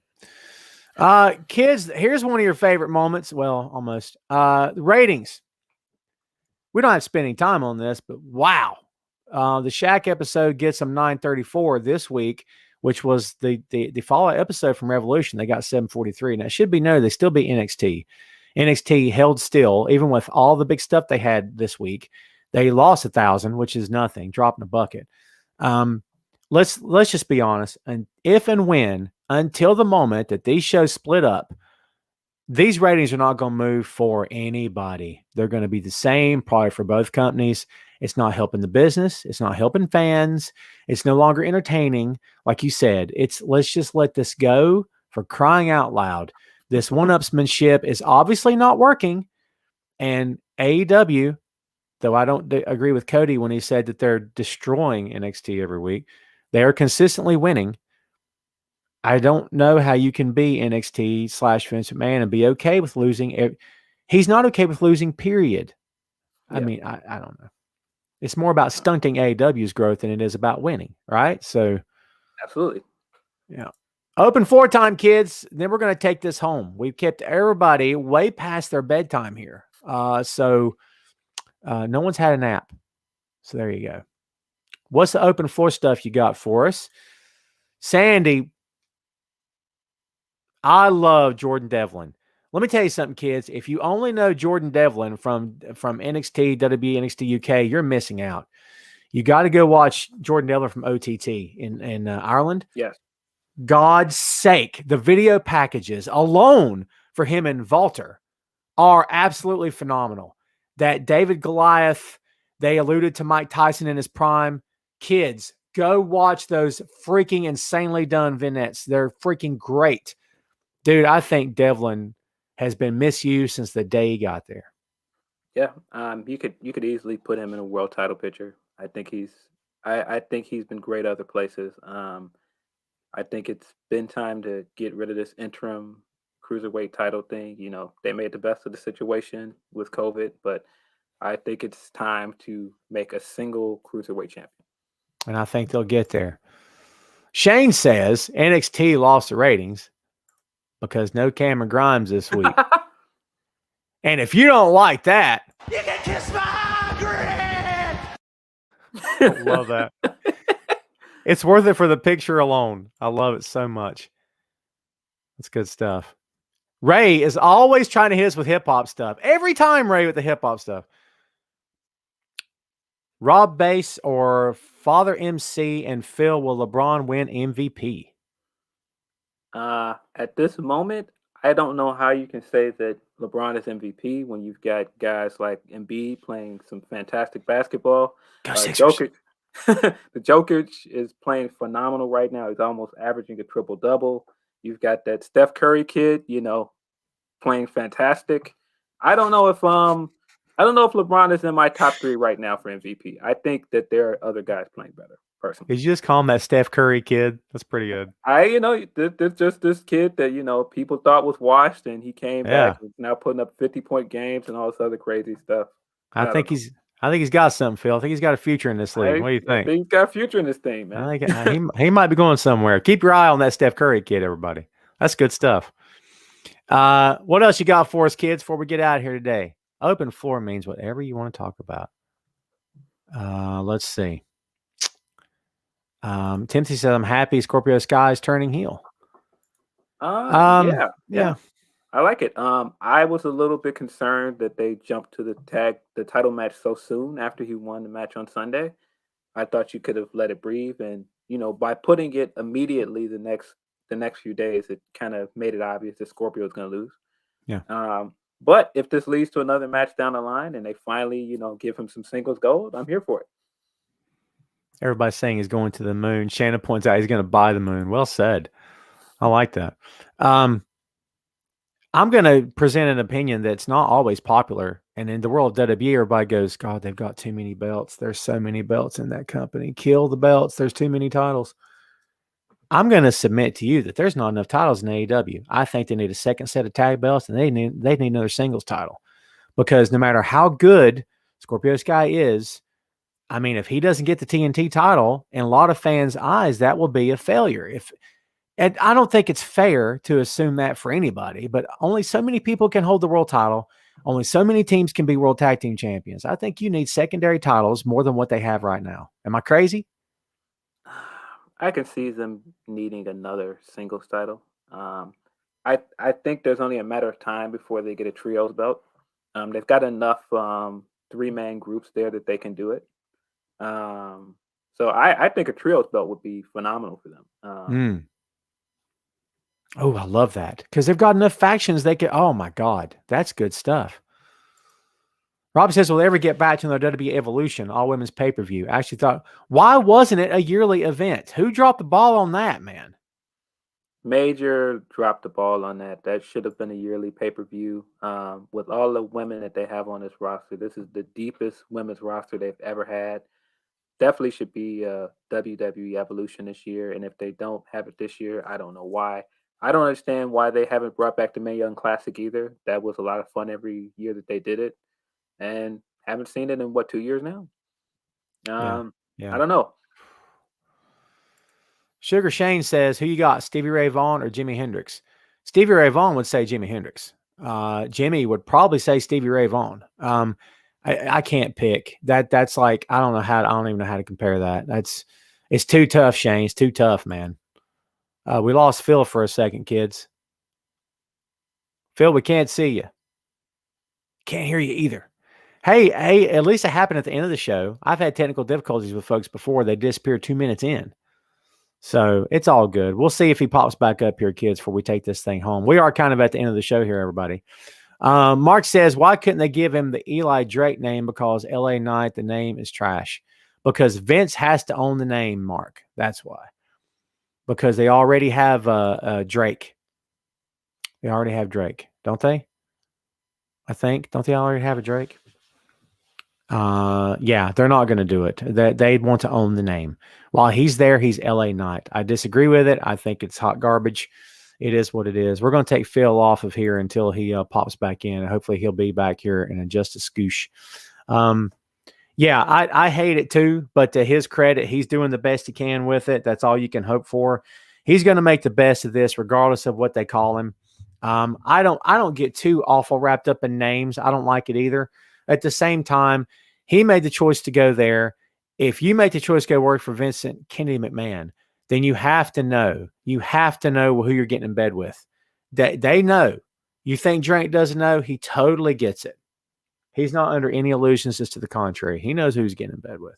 Kids, here's one of your favorite moments. Well, almost. Ratings. We don't have to spend any time on this, but wow. The Shaq episode gets them 934 this week, which was the follow-up episode from Revolution. They got 743. Now, it should be noted they still beat NXT. NXT held still, even with all the big stuff they had this week. They lost 1,000, which is nothing, dropping a bucket. Let's just be honest. And if and when, until the moment that these shows split up, these ratings are not going to move for anybody. They're going to be the same, probably for both companies. It's not helping the business. It's not helping fans. It's no longer entertaining. Like you said, let's just let this go, for crying out loud. This one-upsmanship is obviously not working. And AEW, though I don't agree with Cody when he said that they're destroying NXT every week, they are consistently winning. I don't know how you can be NXT / Vince McMahon and be okay with losing. He's not okay with losing, period. I Yeah, mean, I don't know. It's more about stunting AEW's growth than it is about winning, right? So, absolutely. yeah. Open 4 time, kids. Then we're going to take this home. We've kept everybody way past their bedtime here. So no one's had a nap. So there you go. What's the open floor stuff you got for us? Sandy, I love Jordan Devlin. Let me tell you something, kids. If you only know Jordan Devlin from NXT, WWE, NXT UK, you're missing out. You got to go watch Jordan Devlin from OTT in Ireland. Yes. God's sake, the video packages alone for him and Walter are absolutely phenomenal. That David Goliath, they alluded to Mike Tyson in his prime. Kids, go watch those freaking insanely done vignettes. They're freaking great. Dude, I think Devlin has been misused since the day he got there. Yeah. You could easily put him in a world title picture. I think he's been great other places. I think it's been time to get rid of this interim cruiserweight title thing. You know, they made the best of the situation with COVID, but I think it's time to make a single cruiserweight champion. And I think they'll get there. Shane says NXT lost the ratings because no Cameron Grimes this week. And if you don't like that, you can kiss my grit. Love that. It's worth it for the picture alone. I love it so much. That's good stuff. Ray is always trying to hit us with hip hop stuff. Every time, Ray, with the hip hop stuff. Rob Bass or Father MC and Phil, will LeBron win MVP? At this moment, I don't know how you can say that LeBron is MVP when you've got guys like Embiid playing some fantastic basketball. Go Sixers. Jokic, the Jokic is playing phenomenal right now. He's almost averaging a triple double. You've got that Steph Curry kid, you know, playing fantastic. I don't know if LeBron is in my top 3 right now for MVP. I think that there are other guys playing better, personally. Did you just call him that Steph Curry kid? That's pretty good. There's just this kid that, you know, people thought was washed, and he came Yeah. back and now putting up 50-point games and all this other crazy stuff. I think he's got something, Phil. I think he's got a future in this league. What do you I think? think he's got a future in this thing, man. I think he might be going somewhere. Keep your eye on that Steph Curry kid, everybody. That's good stuff. What else you got for us, kids, before we get out of here today? Open floor means whatever you want to talk about. Let's see. Timothy says, I'm happy Scorpio Sky is turning heel. Yeah. I like it. I was a little bit concerned that they jumped to the title match so soon after he won the match on Sunday. I thought you could have let it breathe, and you know, by putting it immediately the next few days, it kind of made it obvious that Scorpio is going to lose. Yeah. But if this leads to another match down the line and they finally, you know, give him some singles gold, I'm here for it. Everybody's saying he's going to the moon. Shannon points out he's going to buy the moon. Well said. I like that. I'm going to present an opinion that's not always popular. And in the world of WWE, everybody goes, God, they've got too many belts. There's so many belts in that company. Kill the belts. There's too many titles. I'm going to submit to you that there's not enough titles in AEW. I think they need a second set of tag belts, and they need another singles title. Because no matter how good Scorpio Sky is, I mean, if he doesn't get the TNT title, in a lot of fans' eyes, that will be a failure. And I don't think it's fair to assume that for anybody, but only so many people can hold the world title. Only so many teams can be world tag team champions. I think you need secondary titles more than what they have right now. Am I crazy? I can see them needing another singles title. I think there's only a matter of time before they get a trios belt. They've got enough 3-man groups there that they can do it. So I think a trios belt would be phenomenal for them. Oh, I love that. Because they've got enough factions they can. Oh, my God. That's good stuff. Rob says, will they ever get back to their WWE Evolution, all women's pay-per-view? I actually thought, why wasn't it a yearly event? Who dropped the ball on that, man? Major dropped the ball on that. That should have been a yearly pay-per-view. With all the women that they have on this roster, this is the deepest women's roster they've ever had. definitely should be WWE Evolution this year. And if they don't have it this year, I don't know why. I don't understand why they haven't brought back the Mae Young Classic either. That was a lot of fun every year that they did it, and haven't seen it in what 2 years now. Yeah. I don't know. Sugar Shane says, who you got, Stevie Ray Vaughan or Jimi Hendrix? Stevie Ray Vaughan would say Jimi Hendrix. Jimmy would probably say Stevie Ray Vaughan. I can't pick that. That's like, I don't even know how to compare that. It's too tough, Shane. It's too tough, man. We lost Phil for a second, kids. Phil, we can't see you. Can't hear you either. Hey, at least it happened at the end of the show. I've had technical difficulties with folks before. They disappeared 2 minutes in. So it's all good. We'll see if he pops back up here, kids, before we take this thing home. We are kind of at the end of the show here, everybody. Mark says, why couldn't they give him the Eli Drake name? Because LA Knight, the name is trash. Because Vince has to own the name, Mark. That's why. Because they already have Drake. They already have Drake, don't they? I think. Don't they already have a Drake? Yeah, they're not going to do it. They'd want to own the name. While he's there, he's LA Knight. I disagree with it. I think it's hot garbage. It is what it is. We're going to take Phil off of here until he pops back in. And hopefully he'll be back here in just a scoosh. Yeah, I hate it too, but to his credit, he's doing the best he can with it. That's all you can hope for. He's going to make the best of this, regardless of what they call him. I don't get too awful wrapped up in names. I don't like it either. At the same time, he made the choice to go there. If you make the choice to go work for Vincent Kennedy McMahon, then you have to know who you're getting in bed with. They know. You think Drake doesn't know? He totally gets it. He's not under any illusions as to the contrary. He knows who he's getting in bed with.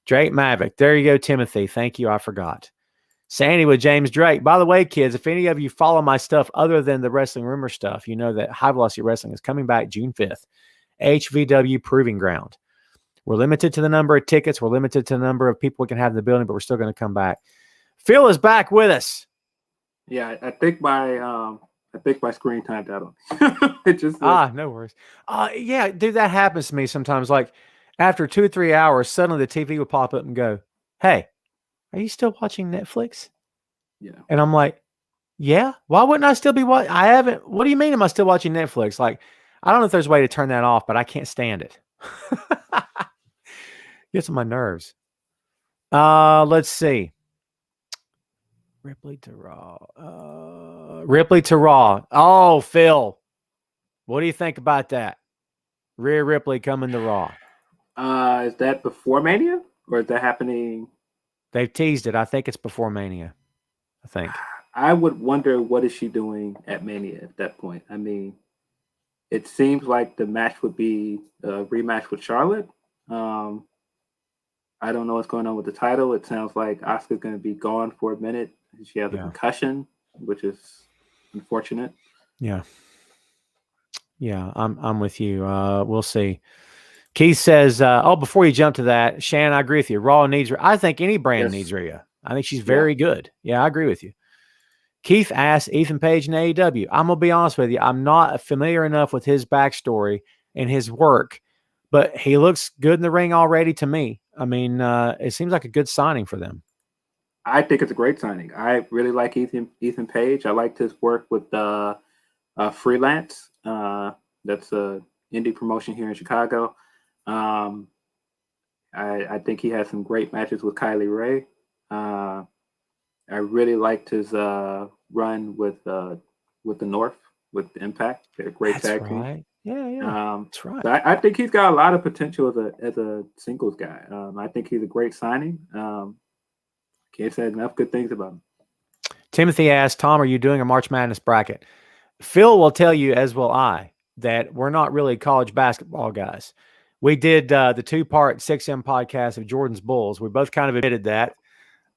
Drake Maverick. There you go, Timothy. Thank you. I forgot. Sandy with James Drake. By the way, kids, if any of you follow my stuff other than the Wrestling Rumor stuff, you know that High Velocity Wrestling is coming back June 5th. HVW Proving Ground. We're limited to the number of tickets. We're limited to the number of people we can have in the building, but we're still going to come back. Phil is back with us. Yeah, I think my screen timed out on. It just no worries. Yeah, dude, that happens to me sometimes. Like after 2 or 3 hours, suddenly the TV would pop up and go, "Hey, are you still watching Netflix?" Yeah. And I'm like, "Yeah. Why wouldn't I still be watching? I haven't. What do you mean? Am I still watching Netflix? Like, I don't know if there's a way to turn that off, but I can't stand it. Gets on my nerves. Let's see. Ripley to Raw. Ripley to Raw. Oh, Phil. What do you think about that? Rhea Ripley coming to Raw. Is that before Mania? Or is that happening? They've teased it. I think it's before Mania. I think. I would wonder what is she doing at Mania at that point. I mean, it seems like the match would be a rematch with Charlotte. I don't know what's going on with the title. It sounds like Asuka's going to be gone for a minute. She has a concussion, which is unfortunate. Yeah. Yeah, I'm with you. We'll see. Keith says, before you jump to that, Shannon, I agree with you. Raw needs Rhea. I think any brand needs Rhea. I think she's very good. Yeah, I agree with you. Keith asked Ethan Page in AEW. I'm going to be honest with you. I'm not familiar enough with his backstory and his work, but he looks good in the ring already to me. I mean, it seems like a good signing for them. I think it's a great signing. I really like Ethan Page. I liked his work with Freelance. That's a indie promotion here in Chicago. I think he had some great matches with Kylie Ray. I really liked his run with the North, with the Impact. They're a great tag team. Yeah. That's right. So I think he's got a lot of potential as a singles guy. I think he's a great signing. Can't say enough good things about him. Timothy asked, Tom, are you doing a March Madness bracket? Phil will tell you, as will I, that we're not really college basketball guys. We did the 2-part 6M podcast of Jordan's Bulls. We both kind of admitted that.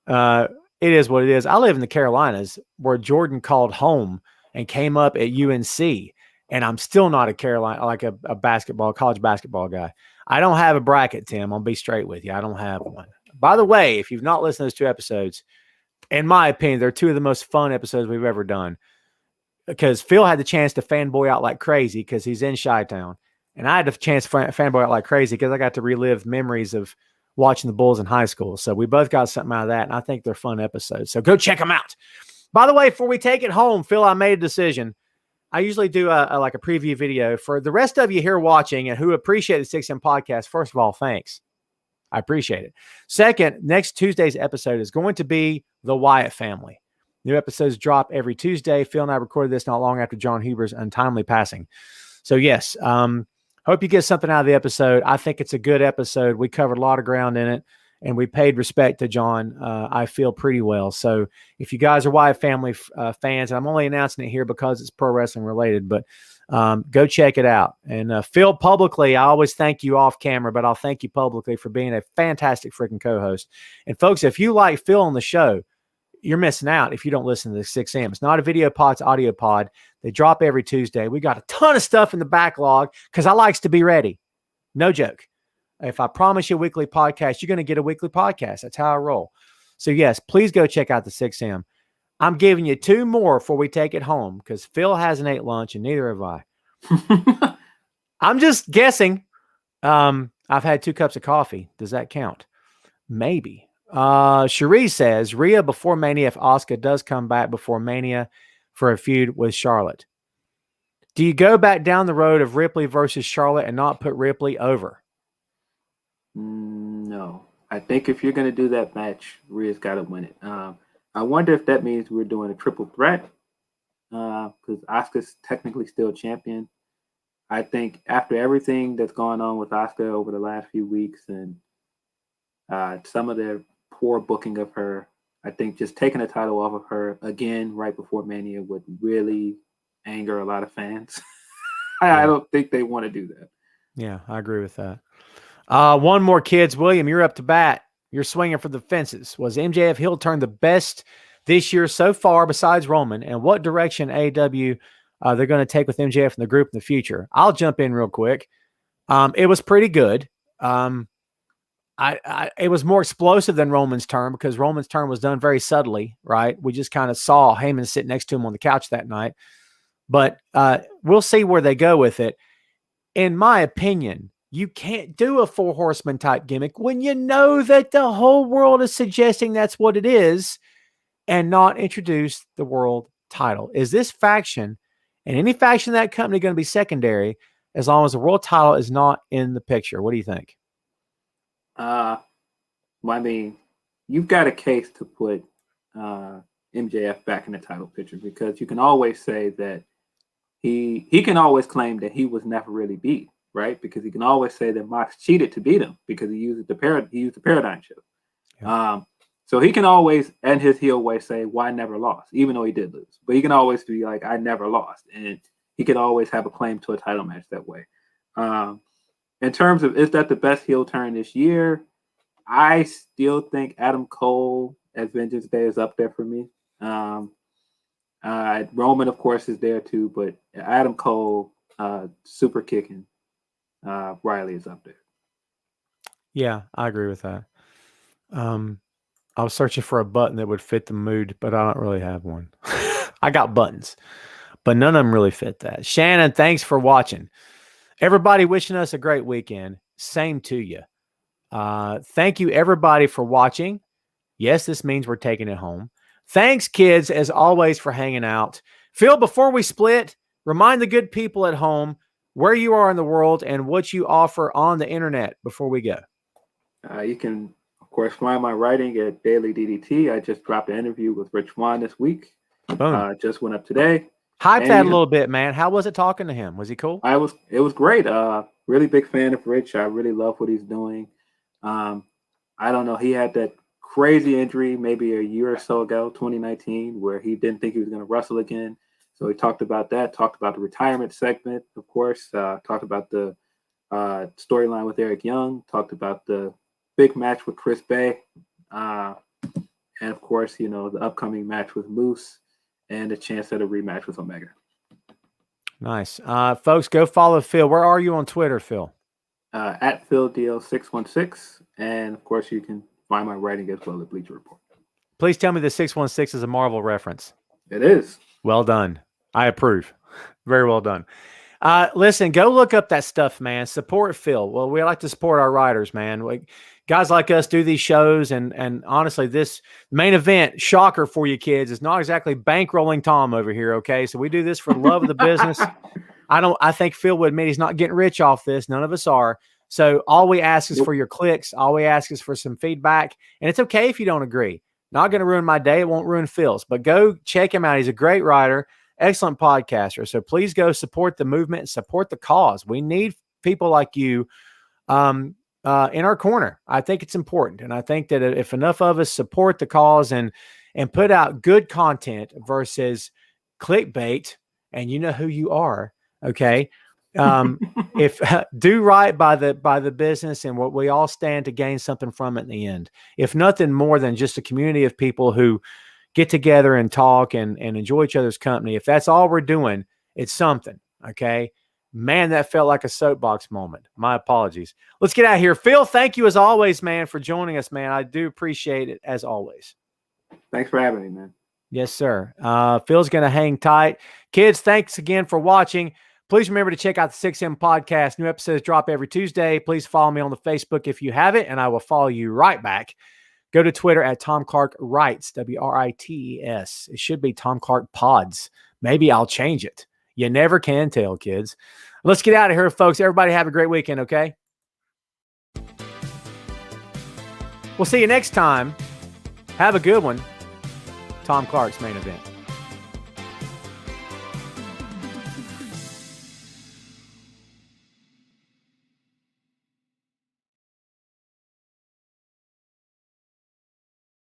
It is what it is. I live in the Carolinas, where Jordan called home and came up at UNC, and I'm still not a college basketball guy. I don't have a bracket, Tim. I'll be straight with you. I don't have one. By the way, if you've not listened to those 2 episodes, in my opinion, they're 2 of the most fun episodes we've ever done, because Phil had the chance to fanboy out like crazy because he's in Chi-Town, and I had the chance to fanboy out like crazy because I got to relive memories of watching the Bulls in high school. So we both got something out of that, and I think they're fun episodes. So go check them out. By the way, before we take it home, Phil, I made a decision. I usually do like a preview video for the rest of you here watching and who appreciate the 6M podcast. First of all, thanks. I appreciate it. Second, next Tuesday's episode is going to be the Wyatt family. New episodes drop every Tuesday. Phil and I recorded this not long after John Huber's untimely passing. So yes, hope you get something out of the episode. I think it's a good episode. We covered a lot of ground in it, and we paid respect to John. I feel pretty well. So if you guys are Wyatt family fans, and I'm only announcing it here because it's pro wrestling related, but go check it out. And Phil, publicly, I always thank you off camera, but I'll thank you publicly for being a fantastic freaking co-host. And folks, if you like Phil on the show, you're missing out if you don't listen to the 6M. It's not a video pod, it's audio pod. They drop every Tuesday. We got a ton of stuff in the backlog because I likes to be ready. No joke. If I promise you a weekly podcast, you're going to get a weekly podcast. That's how I roll. So yes, please go check out the 6M. I'm giving you 2 more before we take it home because Phil hasn't ate lunch and neither have I. I'm just guessing. I've had 2 cups of coffee. Does that count? Maybe. Cherie says, Rhea before Mania if Asuka does come back before Mania for a feud with Charlotte. Do you go back down the road of Ripley versus Charlotte and not put Ripley over? No. I think if you're going to do that match, Rhea's got to win it. I wonder if that means we're doing a triple threat because Asuka's technically still champion. I think after everything that's gone on with Asuka over the last few weeks and some of their poor booking of her, I think just taking the title off of her again right before Mania would really anger a lot of fans. I don't think they want to do that. Yeah, I agree with that. One more, kids. William, you're up to bat. You're swinging for the fences. Was MJF heel turn the best this year so far besides Roman? And what direction AEW they're going to take with MJF in the group in the future? I'll jump in real quick. It was pretty good. It was more explosive than Roman's turn because Roman's turn was done very subtly, right? We just kind of saw Heyman sit next to him on the couch that night. But we'll see where they go with it. In my opinion, you can't do a 4 horseman type gimmick when you know that the whole world is suggesting that's what it is and not introduce the world title. Is this faction and any faction of that company going to be secondary as long as the world title is not in the picture? What do you think? Well, I mean, you've got a case to put MJF back in the title picture because you can always say that he can always claim that he was never really beat, right? Because he can always say that Mox cheated to beat him because he used the paradigm shift. Yeah. So he can always, and his heel way, say, "Well, I never lost," even though he did lose. But he can always be like, "I never lost," and he can always have a claim to a title match that way. In terms of is that the best heel turn this year, I still think Adam Cole at Vengeance Day is up there for me. Roman, of course, is there too, but Adam Cole, super kicking, Riley is up there. Yeah, I agree with that. I was searching for a button that would fit the mood, but I don't really have one. I got buttons, but none of them really fit that. Shannon, thanks for watching. Everybody wishing us a great weekend. Same to you. Thank you, everybody, for watching. Yes, this means we're taking it home. Thanks, kids, as always, for hanging out. Phil, before we split, remind the good people at home where you are in the world and what you offer on the internet before we go. You can, of course, find my writing at Daily DDT. I just dropped an interview with Rich Swann this week. Just went up today. Hype that a little bit, man. How was it talking to him? Was he cool? It was great. Really big fan of Rich. I really love what he's doing. I don't know. He had that crazy injury maybe a year or so ago, 2019, where he didn't think he was going to wrestle again. So he talked about that, talked about the retirement segment, of course, talked about the storyline with Eric Young, talked about the big match with Chris Bay, and of course, the upcoming match with Moose and a chance at a rematch with Omega. Nice. Folks, go follow Phil. Where are you on Twitter, Phil? At PhilDeal616. And of course, you can find my writing as well at Bleacher Report. Please tell me the 616 is a Marvel reference. It is. Well done. I approve. Very well done. Listen, go look up that stuff, man. Support Phil. Well, we like to support our writers, man. guys like us do these shows, and honestly, this main event, shocker for you kids, is not exactly bankrolling Tom over here, okay? So we do this for the love of the business. I think Phil would admit he's not getting rich off this. None of us are. So all we ask is for your clicks. All we ask is for some feedback. And it's okay if you don't agree. Not going to ruin my day. It won't ruin Phil's. But go check him out. He's a great writer, excellent podcaster. So please go support the movement, support the cause. We need people like you in our corner. I think it's important. And I think that if enough of us support the cause and put out good content versus clickbait, and you know who you are, okay? If do right by the business and what we all stand to gain something from it in the end, if nothing more than just a community of people who get together and talk and enjoy each other's company. If that's all we're doing, it's something. Okay, man, that felt like a soapbox moment. My apologies. Let's get out of here. Phil, thank you as always, man, for joining us, man. I do appreciate it as always. Thanks for having me, man. Yes, sir. Phil's going to hang tight. Kids, thanks again for watching. Please remember to check out the 6M podcast. New episodes drop every Tuesday. Please follow me on the Facebook if you haven't, and I will follow you right back. Go to Twitter at Tom Clark Writes, WRITES. It should be Tom Clark Pods. Maybe I'll change it. You never can tell, kids. Let's get out of here, folks. Everybody have a great weekend, okay? We'll see you next time. Have a good one. Tom Clark's Main Event.